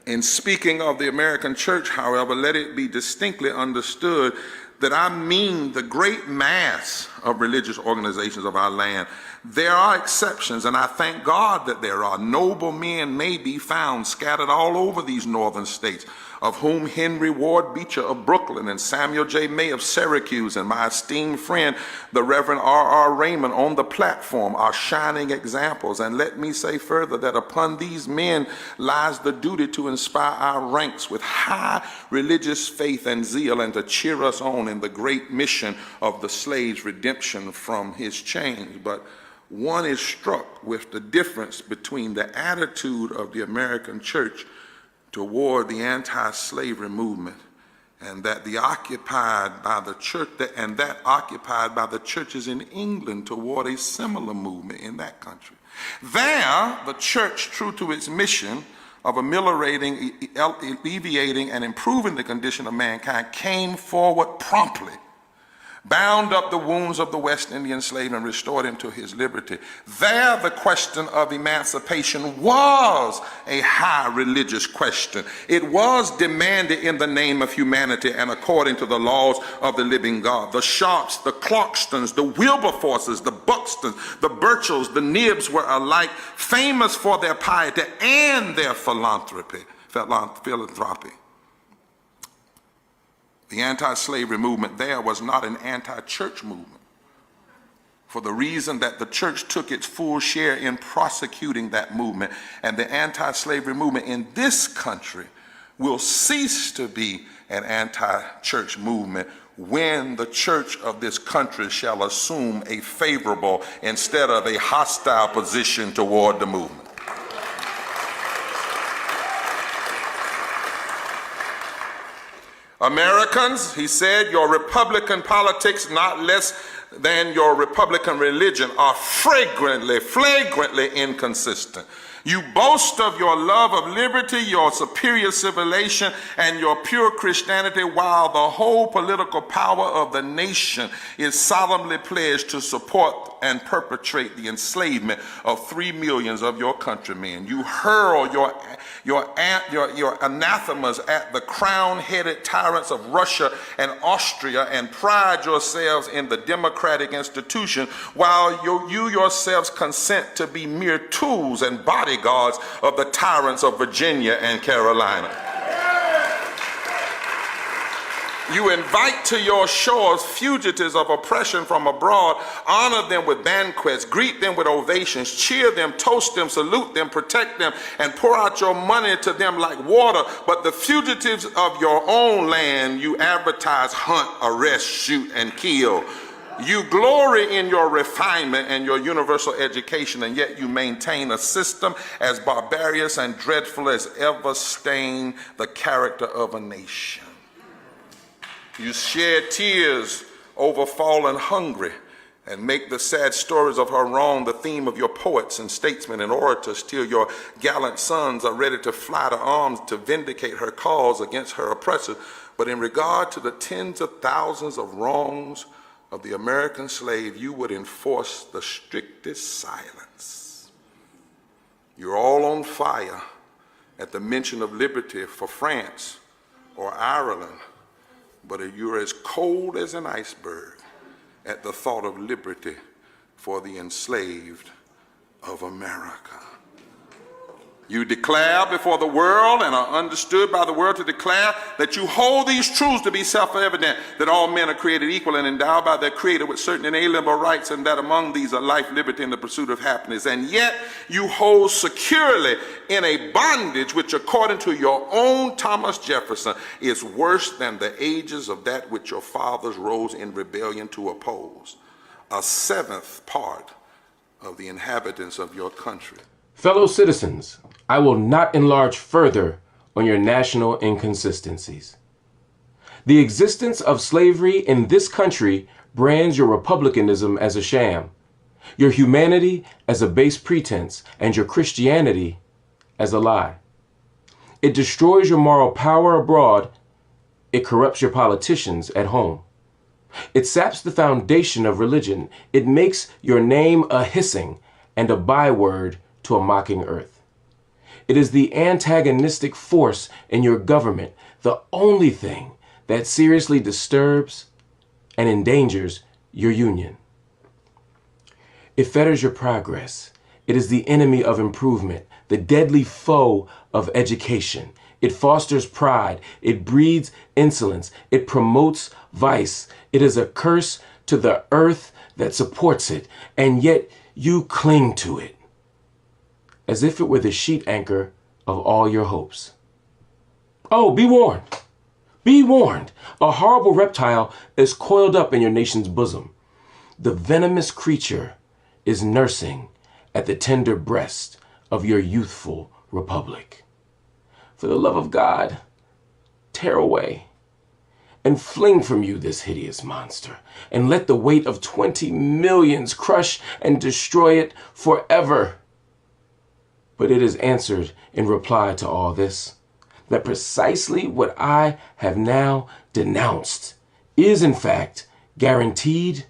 In speaking of the American church, however, let it be distinctly understood that I mean the great mass of religious organizations of our land. There are exceptions, and I thank God that there are. Noble men may be found scattered all over these northern states, of whom Henry Ward Beecher of Brooklyn and Samuel J. May of Syracuse and my esteemed friend, the Reverend R.R. Raymond on the platform are shining examples. And let me say further that upon these men lies the duty to inspire our ranks with high religious faith and zeal and to cheer us on in the great mission of the slave's redemption from his chains. But one is struck with the difference between the attitude of the American church toward the anti-slavery movement and that occupied by the churches in England toward a similar movement in that country. There, the church, true to its mission of ameliorating, alleviating, and improving the condition of mankind, came forward promptly, bound up the wounds of the West Indian slave and restored him to his liberty. There, the question of emancipation was a high religious question. It was demanded in the name of humanity and according to the laws of the living God. The Sharps, the Clarkstons, the Wilberforces, the Buxtons, the Burchells, the Nibbs were alike famous for their piety and their philanthropy. The anti-slavery movement there was not an anti-church movement, for the reason that the church took its full share in prosecuting that movement, and the anti-slavery movement in this country will cease to be an anti-church movement when the church of this country shall assume a favorable instead of a hostile position toward the movement. Americans, he said, your Republican politics, not less than your Republican religion, are flagrantly inconsistent. You boast of your love of liberty, your superior civilization, and your pure Christianity, while the whole political power of the nation is solemnly pledged to support and perpetrate the enslavement of 3 million of your countrymen. You hurl your anathemas at the crown-headed tyrants of Russia and Austria and pride yourselves in the democratic institution, while you yourselves consent to be mere tools and bodyguards of the tyrants of Virginia and Carolina. You invite to your shores fugitives of oppression from abroad, honor them with banquets, greet them with ovations, cheer them, toast them, salute them, protect them, and pour out your money to them like water. But the fugitives of your own land you advertise, hunt, arrest, shoot, and kill. You glory in your refinement and your universal education, and yet you maintain a system as barbarous and dreadful as ever stained the character of a nation. You shed tears over fallen hungry and make the sad stories of her wrong the theme of your poets and statesmen and orators till your gallant sons are ready to fly to arms to vindicate her cause against her oppressor. But in regard to the tens of thousands of wrongs of the American slave, you would enforce the strictest silence. You're all on fire at the mention of liberty for France or Ireland, but you're as cold as an iceberg at the thought of liberty for the enslaved of America. You declare before the world and are understood by the world to declare that you hold these truths to be self-evident, that all men are created equal and endowed by their Creator with certain inalienable rights, and that among these are life, liberty, and the pursuit of happiness. And yet you hold securely in a bondage which, according to your own Thomas Jefferson, is worse than the ages of that which your fathers rose in rebellion to oppose. A seventh part of the inhabitants of your country. Fellow citizens, I will not enlarge further on your national inconsistencies. The existence of slavery in this country brands your republicanism as a sham, your humanity as a base pretense, and your Christianity as a lie. It destroys your moral power abroad. It corrupts your politicians at home. It saps the foundation of religion. It makes your name a hissing and a byword to a mocking earth. It is the antagonistic force in your government, the only thing that seriously disturbs and endangers your union. It fetters your progress. It is the enemy of improvement, the deadly foe of education. It fosters pride. It breeds insolence. It promotes vice. It is a curse to the earth that supports it, and yet you cling to it as if it were the sheet anchor of all your hopes. Oh, be warned. Be warned. A horrible reptile is coiled up in your nation's bosom. The venomous creature is nursing at the tender breast of your youthful republic. For the love of God, tear away and fling from you this hideous monster, and let the weight of 20 millions crush and destroy it forever. But it is answered in reply to all this, that precisely what I have now denounced is in fact guaranteed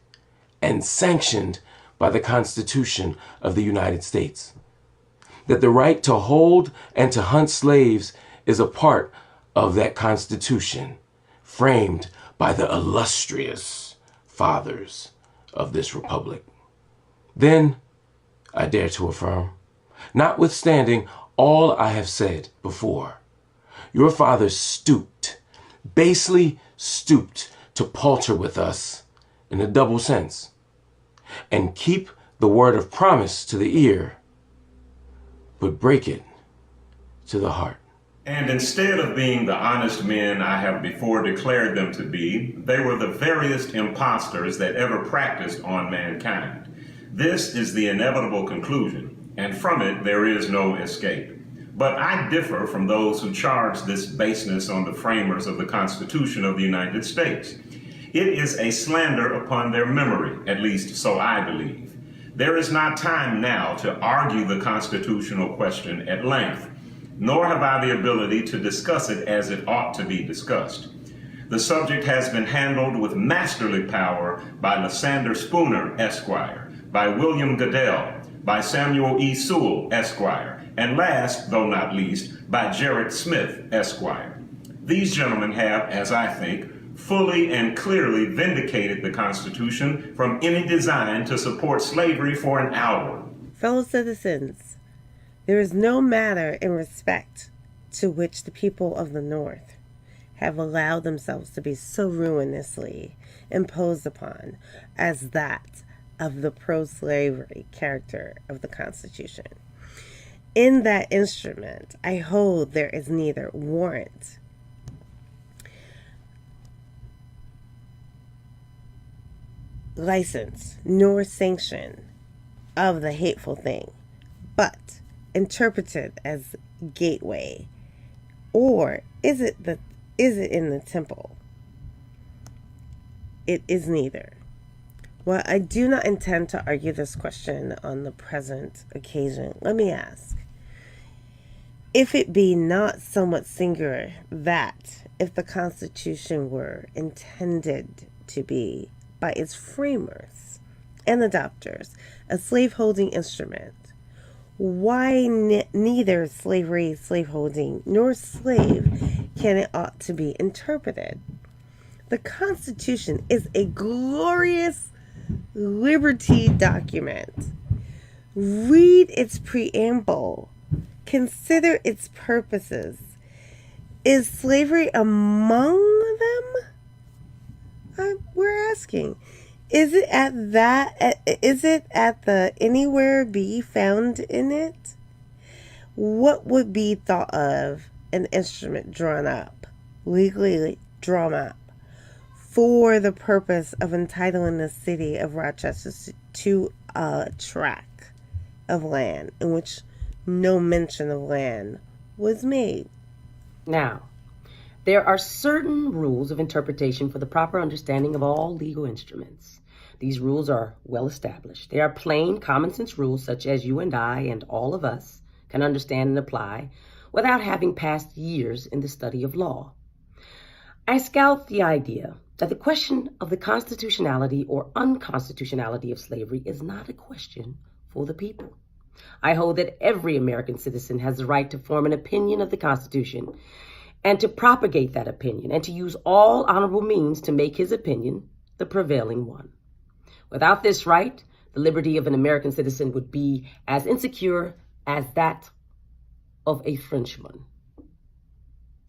and sanctioned by the Constitution of the United States. That the right to hold and to hunt slaves is a part of that Constitution, framed by the illustrious fathers of this republic. Then, I dare to affirm, notwithstanding all I have said before, your fathers stooped, basely stooped to palter with us in a double sense, and keep the word of promise to the ear, but break it to the heart. And instead of being the honest men I have before declared them to be, they were the veriest impostors that ever practiced on mankind. This is the inevitable conclusion, and from it there is no escape. But I differ from those who charge this baseness on the framers of the Constitution of the United States. It is a slander upon their memory, at least so I believe. There is not time now to argue the constitutional question at length, nor have I the ability to discuss it as it ought to be discussed. The subject has been handled with masterly power by Lysander Spooner, Esquire, by William Goodell, by Samuel E. Sewell, Esquire, and last, though not least, by Gerrit Smith, Esquire. These gentlemen have, as I think, fully and clearly vindicated the Constitution from any design to support slavery for an hour. Fellow citizens, there is no matter in respect to which the people of the North have allowed themselves to be so ruinously imposed upon as that of the pro-slavery character of the Constitution. In that instrument, I hold there is neither warrant license nor sanction of the hateful thing, but interpreted as gateway, or is it in the temple? It is neither. While I do not intend to argue this question on the present occasion, let me ask, if it be not somewhat singular that, if the Constitution were intended to be, by its framers and adopters, a slaveholding instrument, why neither slavery, slaveholding, nor slave can it ought to be interpreted? The Constitution is a glorious liberty document. Read its preamble. Consider its purposes. Is slavery among them? We're asking. Is it at the anywhere be found in it? What would be thought of an instrument drawn up, legally drawn up, for the purpose of entitling the city of Rochester to a tract of land in which no mention of land was made? Now, there are certain rules of interpretation for the proper understanding of all legal instruments. These rules are well established. They are plain, common sense rules such as you and I and all of us can understand and apply without having passed years in the study of law. I scout the idea that the question of the constitutionality or unconstitutionality of slavery is not a question for the people. I hold that every American citizen has the right to form an opinion of the Constitution and to propagate that opinion, and to use all honorable means to make his opinion the prevailing one. Without this right, the liberty of an American citizen would be as insecure as that of a Frenchman.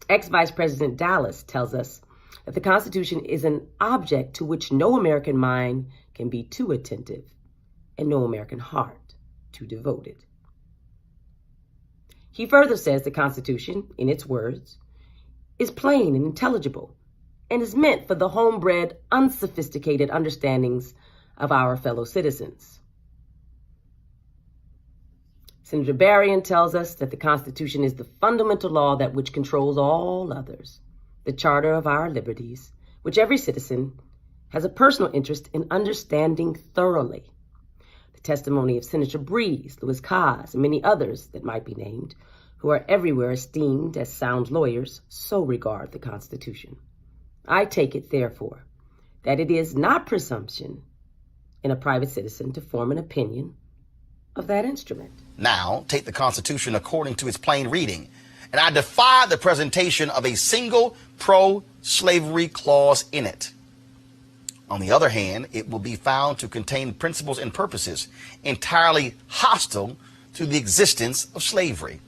Ex-Vice President Dallas tells us that the Constitution is an object to which no American mind can be too attentive and no American heart too devoted. He further says the Constitution, in its words, is plain and intelligible, and is meant for the homebred, unsophisticated understandings of our fellow citizens. Senator Bryant tells us that the Constitution is the fundamental law that which controls all others, the charter of our liberties, which every citizen has a personal interest in understanding thoroughly. The testimony of Senator Bree, Louis Caz, and many others that might be named, who are everywhere esteemed as sound lawyers, so regard the Constitution. I take it, therefore, that it is not presumption in a private citizen to form an opinion of that instrument. Now, take the Constitution according to its plain reading, and I defy the presentation of a single pro-slavery clause in it. On the other hand, it will be found to contain principles and purposes entirely hostile to the existence of slavery.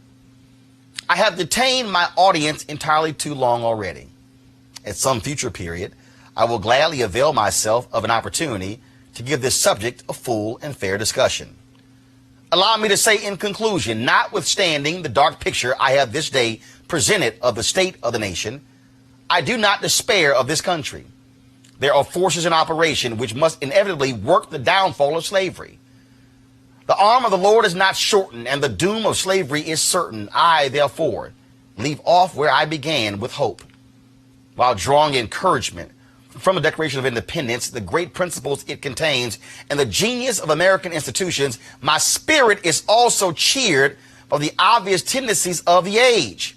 I have detained my audience entirely too long already. At some future period, I will gladly avail myself of an opportunity to give this subject a full and fair discussion. Allow me to say in conclusion, notwithstanding the dark picture I have this day presented of the state of the nation, I do not despair of this country. There are forces in operation which must inevitably work the downfall of slavery. The arm of the Lord is not shortened, and the doom of slavery is certain. I, therefore, leave off where I began with hope, while drawing encouragement from the Declaration of Independence, the great principles it contains, and the genius of American institutions. My spirit is also cheered by the obvious tendencies of the age.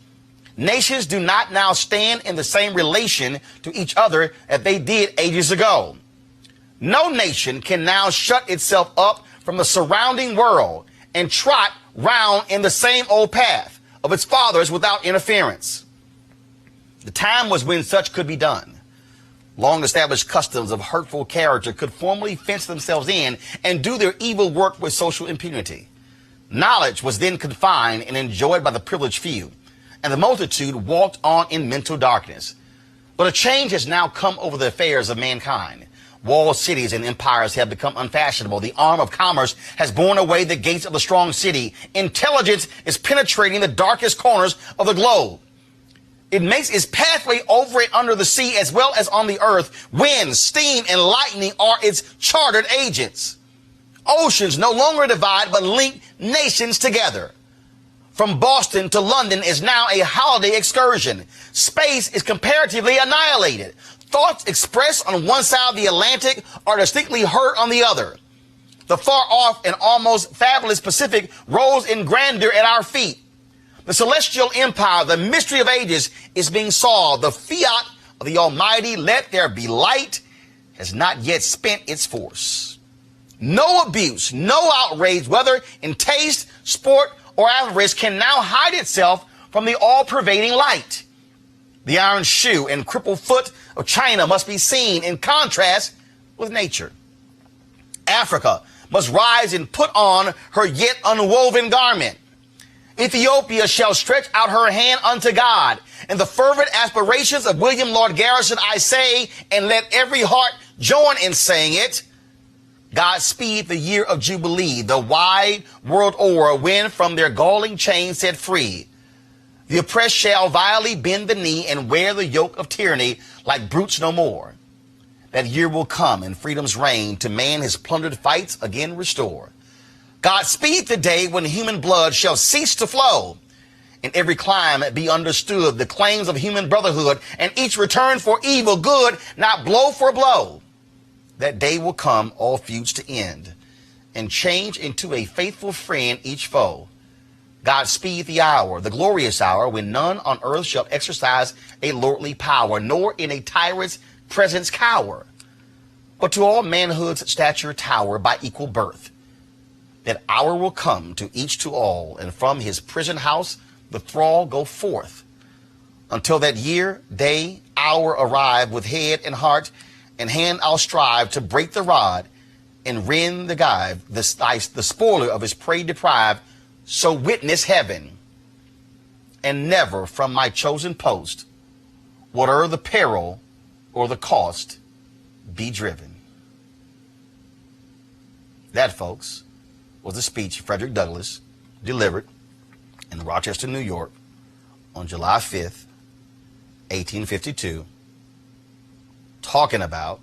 Nations do not now stand in the same relation to each other as they did ages ago. No nation can now shut itself up from the surrounding world and trot round in the same old path of its fathers without interference. The time was when such could be done. Long-established customs of hurtful character could formally fence themselves in and do their evil work with social impunity. Knowledge was then confined and enjoyed by the privileged few, and the multitude walked on in mental darkness. But a change has now come over the affairs of mankind. Walled cities and empires have become unfashionable. The arm of commerce has borne away the gates of the strong city. Intelligence is penetrating the darkest corners of the globe. It makes its pathway over and under the sea as well as on the earth. Wind, steam, and lightning are its chartered agents. Oceans no longer divide but link nations together. From Boston to London is now a holiday excursion. Space is comparatively annihilated. Thoughts expressed on one side of the Atlantic are distinctly heard on the other. The far-off and almost fabulous Pacific rose in grandeur at our feet. The celestial empire, the mystery of ages, is being solved. The fiat of the Almighty, let there be light, has not yet spent its force. No abuse, no outrage, whether in taste, sport, or avarice, can now hide itself from the all-pervading light. The iron shoe and crippled foot of China must be seen in contrast with nature. Africa must rise and put on her yet unwoven garment. Ethiopia shall stretch out her hand unto God. In the fervent aspirations of William Lord Garrison, I say, and let every heart join in saying it, God speed the year of Jubilee, the wide world o'er, when from their galling chains set free. The oppressed shall vilely bend the knee and wear the yoke of tyranny like brutes no more. That year will come and freedom's reign to man his plundered fights again restore. God speed the day when human blood shall cease to flow. In every clime be understood the claims of human brotherhood, and each return for evil good, not blow for blow. That day will come, all feuds to end, and change into a faithful friend each foe. God speed the hour, the glorious hour, when none on earth shall exercise a lordly power, nor in a tyrant's presence cower, but to all manhood's stature tower by equal birth. That hour will come to each to all, and from his prison house the thrall go forth. Until that year, day, hour arrive, with head and heart and hand I'll strive to break the rod and rend the gyve, the spoiler of his prey deprived. So witness heaven, and never from my chosen post, whate'er the peril or the cost, be driven. That, folks, was a speech Frederick Douglass delivered in Rochester, New York on July 5th, 1852, talking about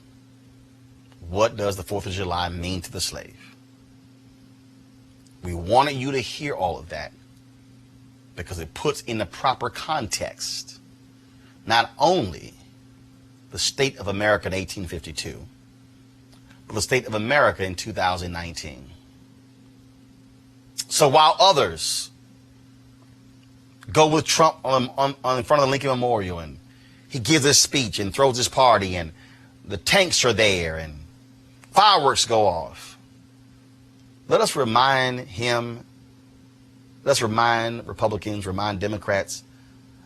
what does the 4th of July mean to the slave. We wanted you to hear all of that because it puts in the proper context not only the state of America in 1852, but the state of America in 2019. So while others go with Trump on in front of the Lincoln Memorial, and he gives his speech and throws his party, and the tanks are there, and fireworks go off, let us remind him, let's remind Republicans, remind Democrats,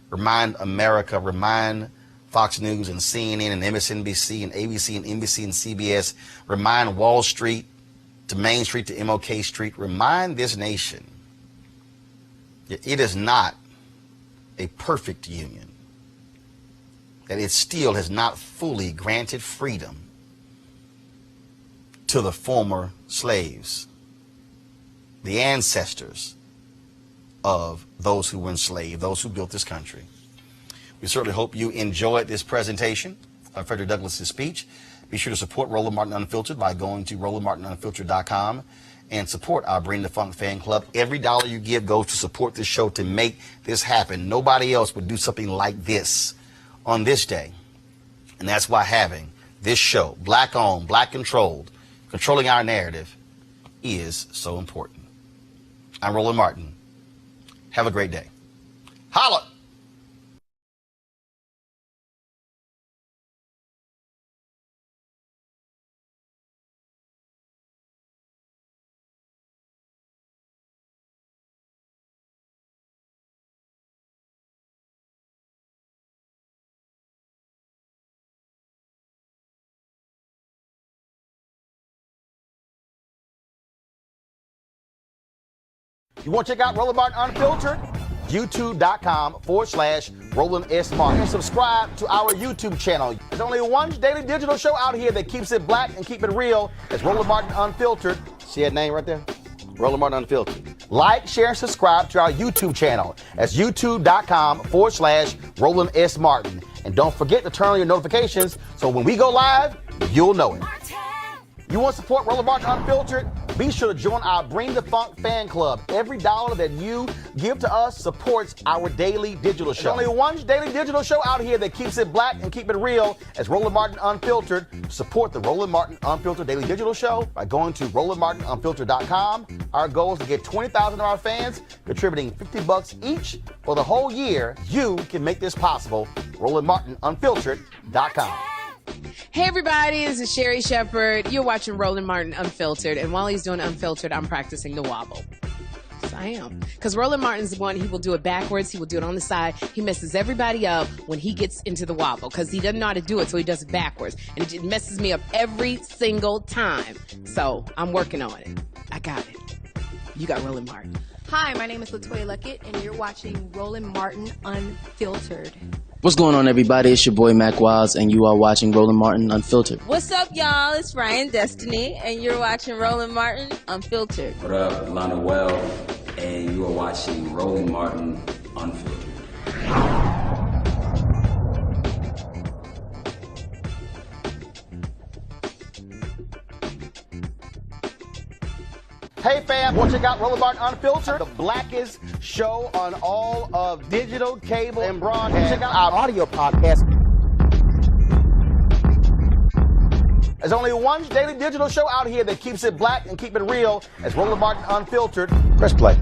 remind America, remind Fox News and CNN and MSNBC and ABC and NBC and CBS, remind Wall Street to Main Street to MLK Street, remind this nation that it is not a perfect union, that it still has not fully granted freedom to the former slaves, the ancestors of those who were enslaved, those who built this country. We certainly hope you enjoyed this presentation of Frederick Douglass's speech. Be sure to support Roland Martin Unfiltered by going to RolandMartinUnfiltered.com and support our Bring the Funk fan club. Every dollar you give goes to support this show to make this happen. Nobody else would do something like this on this day. And that's why having this show, black owned, black controlled, controlling our narrative, is so important. I'm Roland Martin. Have a great day. Holla! You want to check out Roland Martin Unfiltered? YouTube.com/Roland S. Martin. And subscribe to our YouTube channel. There's only one daily digital show out here that keeps it black and keep it real. It's Roland Martin Unfiltered. See that name right there? Roland Martin Unfiltered. Like, share, and subscribe to our YouTube channel. That's YouTube.com/Roland S. Martin. And don't forget to turn on your notifications so when we go live, you'll know it. You want to support Roland Martin Unfiltered? Be sure to join our Bring the Funk fan club. Every dollar that you give to us supports our daily digital show. There's only one daily digital show out here that keeps it black and keep it real. It's Roland Martin Unfiltered. Support the Roland Martin Unfiltered daily digital show by going to RolandMartinUnfiltered.com. Our goal is to get 20,000 of our fans contributing $50 each for the whole year. You can make this possible. RolandMartinUnfiltered.com. Hey everybody, this is Sherry Shepherd. You're watching Roland Martin Unfiltered, and while he's doing Unfiltered, I'm practicing the wobble. Yes, I am. Because Roland Martin's the one, he will do it backwards, he will do it on the side. He messes everybody up when he gets into the wobble, because he doesn't know how to do it, so he does it backwards. And it messes me up every single time. So, I'm working on it. I got it. You got Roland Martin. Hi, my name is LaToya Luckett, and you're watching Roland Martin Unfiltered. What's going on, everybody? It's your boy Mac Wiles, and you are watching Roland Martin Unfiltered. What's up, y'all? It's Ryan Destiny, and you're watching Roland Martin Unfiltered. What up, Lana Well, and you are watching Roland Martin Unfiltered. Hey fam, want to check out Roland Martin Unfiltered, the blackest show on all of digital, cable, and broadcast. Check out our audio podcast. There's only one daily digital show out here that keeps it black and keep it real. It's Roland Martin Unfiltered. Press play.